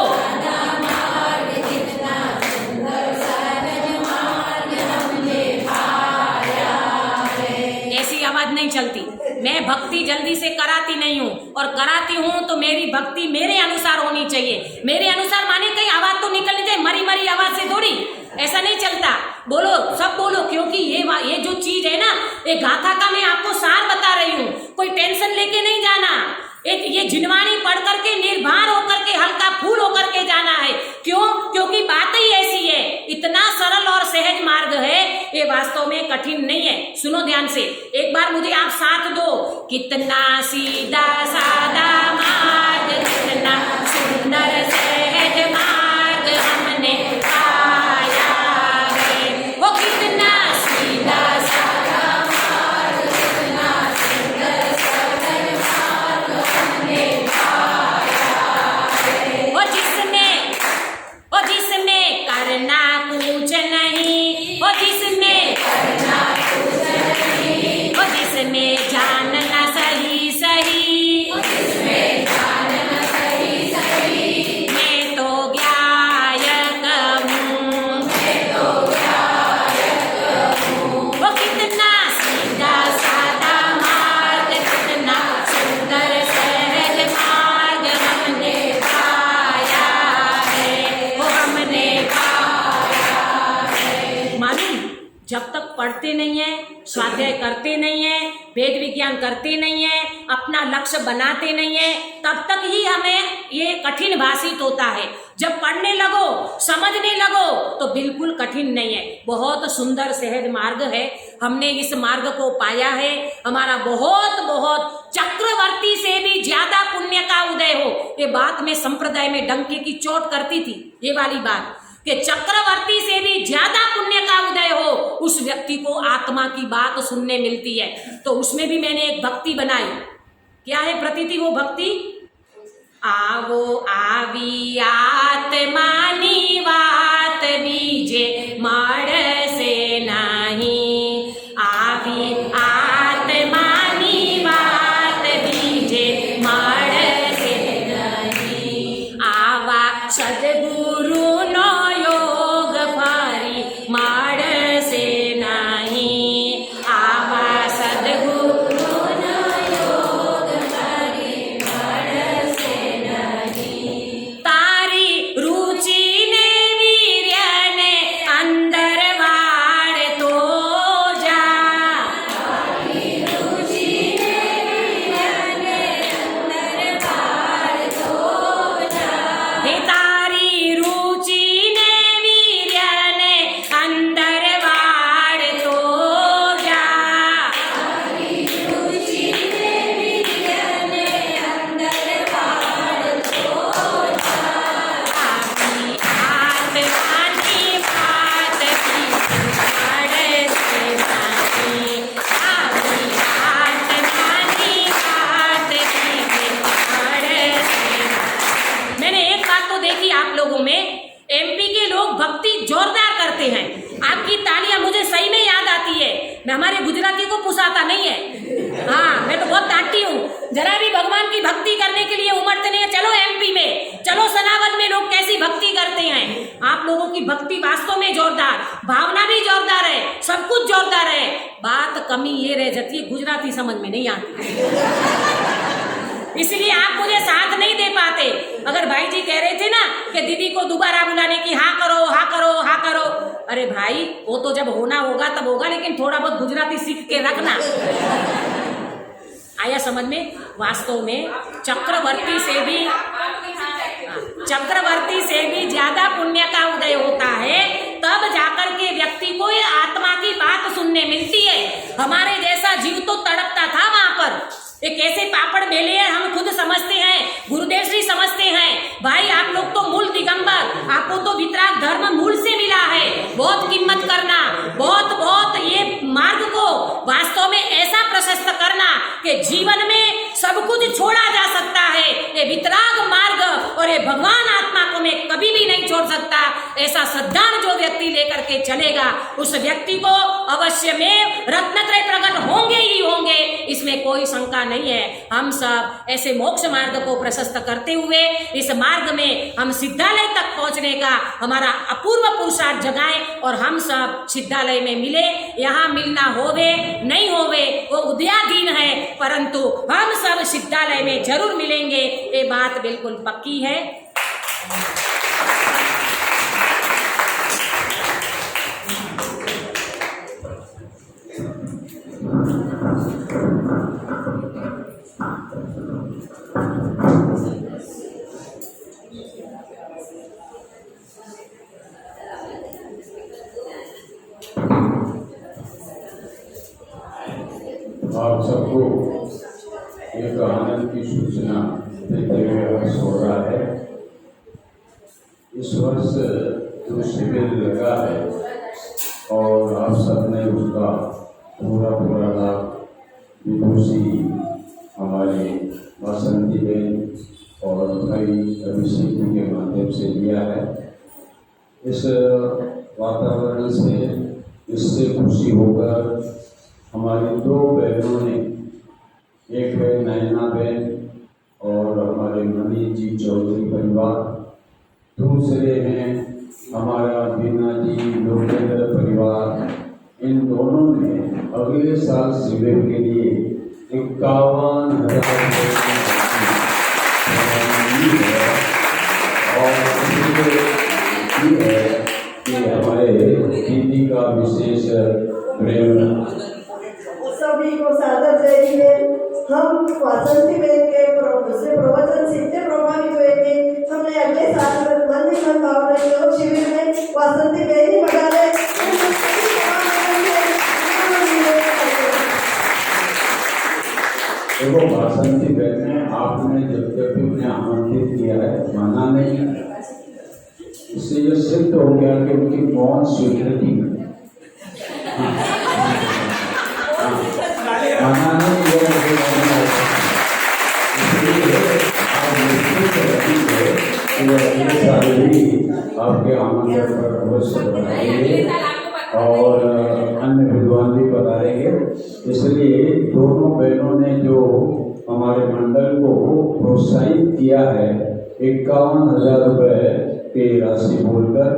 आवाज नहीं चलती। मैं भक्ति जल्दी से कराती नहीं हूँ, और कराती हूँ तो मेरी भक्ति मेरे अनुसार होनी चाहिए। मेरे अनुसार माने कहीं आवाज तो निकलनी चाहिए, मरी मरी आवाज से थोड़ी, ऐसा नहीं चलता। बोलो, सब बोलो, क्योंकि ये जो चीज है ना, ये गाथा का मैं आपको सार बता रही हूँ। कोई टेंशन लेके नहीं जाना, एक ये जिनवाणी पढ़ करके निर्भर होकर के, हल्का फूल होकर के जाना है। क्यों? क्योंकि बात ही ऐसी है, इतना सरल और सहज मार्ग है, ये वास्तव में कठिन नहीं है। सुनो ध्यान से, एक बार मुझे आप साथ दो। कितना सीधा सादा मार्ग, कितना सुंदर सहज मार्ग हमने पाया है। वो कितना सीधा सादा मार्ग, कितना सुंदर सहज मार्ग हमने पाया है। वो जिसमें करना कुछ नहीं, वो जिसमें करना कुछ नहीं, वो जिसमें जानना सही सही, वो जिसमें जानना सही सही, मैं तो ज्ञायक हूँ, मैं तो ज्ञायक हूँ। वो कितना सीधा सादा मार्ग, कितना सुंदर सहज मार्ग हमने पाया है, वो हमने पाया है। मालूम, जब तक पढ़ते नहीं है, स्वाध्याय करते नहीं है, वेद विज्ञान करते नहीं है, अपना लक्ष्य बनाते नहीं है, तब तक ही हमें ये कठिन भाषित होता है। जब पढ़ने लगो, समझने लगो, तो बिल्कुल कठिन नहीं है, बहुत सुंदर सहज मार्ग है। हमने इस मार्ग को पाया है। हमारा बहुत बहुत चक्रवर्ती से भी ज्यादा पुण्य का उदय हो, ये बात में संप्रदाय में डंके की चोट करती थी, ये वाली बात, कि चक्रवर्ती से भी ज्यादा पुण्य का उदय हो, उस व्यक्ति को आत्मा की बात सुनने मिलती है। तो उसमें भी मैंने एक भक्ति बनाई। क्या है प्रतीति वो भक्ति? आवो आवी आत्मानी वात बीजे माड़ से नहीं, आवी आत्मानी वात बीजे माड़ से नहीं, आवा सदगुरु नो योग भारी माड़ से नहीं, आवा सदगुरु नो योग भारी माड़ से नहीं, तारी रुचि ने वीर्य ने अंदर वाड़ तो जा, तारी रुचि ने वीर्य ने अंदर वाड़ तो जा, हे तारी रुचि ने वीर्य ने अंदर वाड़ तो जा, तारी रुचि ने वीर्य ने अंदर वाड़ तो जा, आपकी आत्मानी बात की माड़ से नहीं, आपकी आत्मानी बात की माड़ से नहीं। मैंने एक बात तो देखी आप लोगों में, एमपी के लोग भक्ति जोरदार करते हैं। आपकी तालियां मुझे सही में याद आती है। मैं हमारे गुजराती को पुसाता नहीं है, हाँ, मैं तो बहुत डांटती हूँ। जरा भी भगवान की भक्ति करने के लिए उमड़ते नहीं है। चलो एमपी में, चलो सनावद में लोग कैसी भक्ति करते हैं। आप लोगों की भक्ति वास्तव में जोरदार, भावना भी जोरदार है, सब कुछ जोरदार है। बात कमी ये रह जाती है, गुजराती समझ में नहीं आती, इसलिए आप मुझे साथ नहीं दे पाते। अगर भाई जी कह रहे थे ना कि दीदी को दोबारा बुलाने की, हाँ करो हाँ करो हाँ करो, अरे भाई वो तो जब होना होगा तब होगा, लेकिन थोड़ा बहुत गुजराती सीख के रखना। आया समझ में? वास्तव में चक्रवर्ती से भी ज्यादा पुण्य का उदय होता है, तब जाकर के व्यक्ति को ये आत्मा की बात सुनने मिलती है। हमारे जैसा जीव तो तड़पता था वहां पर, ये कैसे पापड़ बेले हैं हम खुद समझते हैं, गुरुदेव श्री समझते हैं। भाई आप लोग तो मूल दिगंबर, आपको तो वितराग धर्म मूल से मिला है। बहुत कीमत करना, बहुत बहुत ये मार्ग को वास्तव में ऐसा प्रशस्त करना कि जीवन में सब कुछ छोड़ा जा सकता है। ये वितराग मार्ग और ये भगवान आत्मा को मैं कभी भी नहीं छोड़ सकता। ऐसा सिद्धांत जो व्यक्ति लेकर के चलेगा, उस व्यक्ति को अवश्य में रत्नत्रय प्रकट होंगे ही होंगे, इसमें कोई शंका नहीं है। हम सब ऐसे मोक्ष मार्ग को प्रशस्त करते हुए इस मार्ग में हम सिद्धालय तक पहुंचने का हमारा अपूर्व पुरुषार्थ जगाएं और हम सब सिद्धालय में मिले। यहाँ मिलना होवे नहीं होवे वो उदयाधीन है, परंतु हम सब सिद्धालय में जरूर मिलेंगे, ये बात बिल्कुल पक्की है। आप सबको एक आनंद की सूचना देते हुए वर्ष हो रहा है। इस वर्ष जो शिविर लगा है और आप सबने उसका पूरा लाभ विदुषी हमारे वासंती बहन और भाई अभिषेक के माध्यम से लिया है। इस वातावरण से इससे खुशी होकर हमारी दो बहनों ने, एक है नैना बहन और हमारे मनीष जी चौधरी परिवार, दूसरे हैं हमारा बीना जी लोकेंद्र परिवार। इन दोनों ने अगले साल शिविर के लिए 51,000 और है कि हमारे दीदी का विशेष प्रेम। सभी को सादर जय हिंद। हम वासंती बहन के से प्रवचन सीखते प्रभावित हुए थे। हमने अगले साल मन ही मन भावना योग शिविर में वासंती बहन ही बढ़ा रहे। देखो वासंती बहन ने आपने जब भी उन्हें आमंत्रित किया है, माना नहीं, इससे यह सिद्ध हो गया कि उनकी कौन स्वीकृति माना नहीं आपके आमंत्रण पर अवश्य बताएंगे और अन्य विद्वान भी बताएंगे। इसलिए दोनों बहनों ने जो हमारे मंडल को प्रोत्साहित किया है 51,000 रुपये की राशि बोलकर,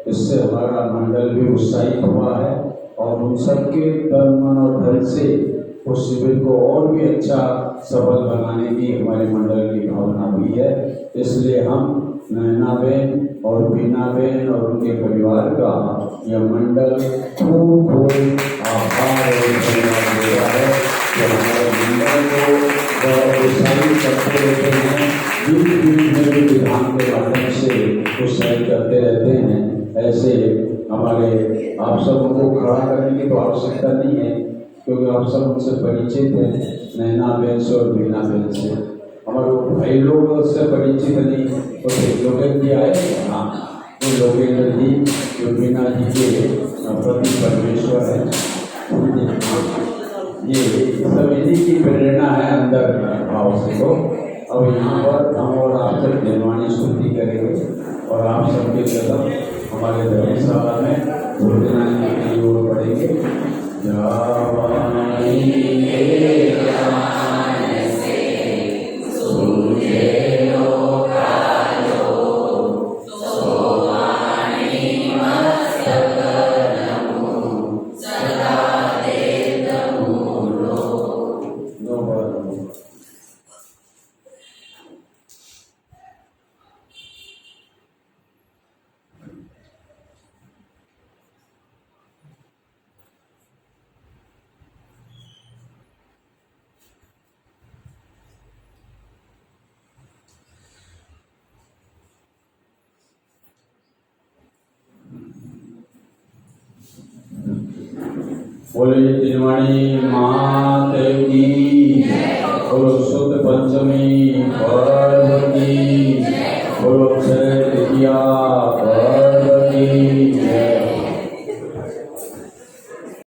इससे हमारा मंडल भी उत्साहित हुआ है और उन सबके तन मन और धन से उस शिविर को और भी अच्छा सफल बनाने की हमारे मंडल की भावना भी है। इसलिए हम नैना बहन और बीना बहन और उनके परिवार का यह मंडल खूब आभार और धन्यवाद देता है कि हमारे मंडल को उत्साहित करते रहते हैं, विधान के माध्यम से उत्साहित करते रहते हैं। ऐसे हमारे आप सबको खड़ा करने की तो आवश्यकता नहीं है, क्योंकि आप सब उनसे परिचित हैं, नैना बहन से और बीना बहन से। हमारे भाई लोग उससे परिचित नहीं, तो लोकेंद्र जी आए, हाँ वो लोकेंद्र जी जो बीना जी के प्रति परमेश्वर है, ये सब इन्हीं की प्रेरणा है अंदर भाव से। तो अब यहाँ पर हम और आप सब निर्वाणी स्तुति करेंगे और आप सबके कदम हमारे धर्मशाला में भोजनालय की ओर बढ़ेंगे। बोले तिलमणि मात की, बोलो शुद्ध पंचमी पर्व की, बोलो अक्षय तृतीया पर्व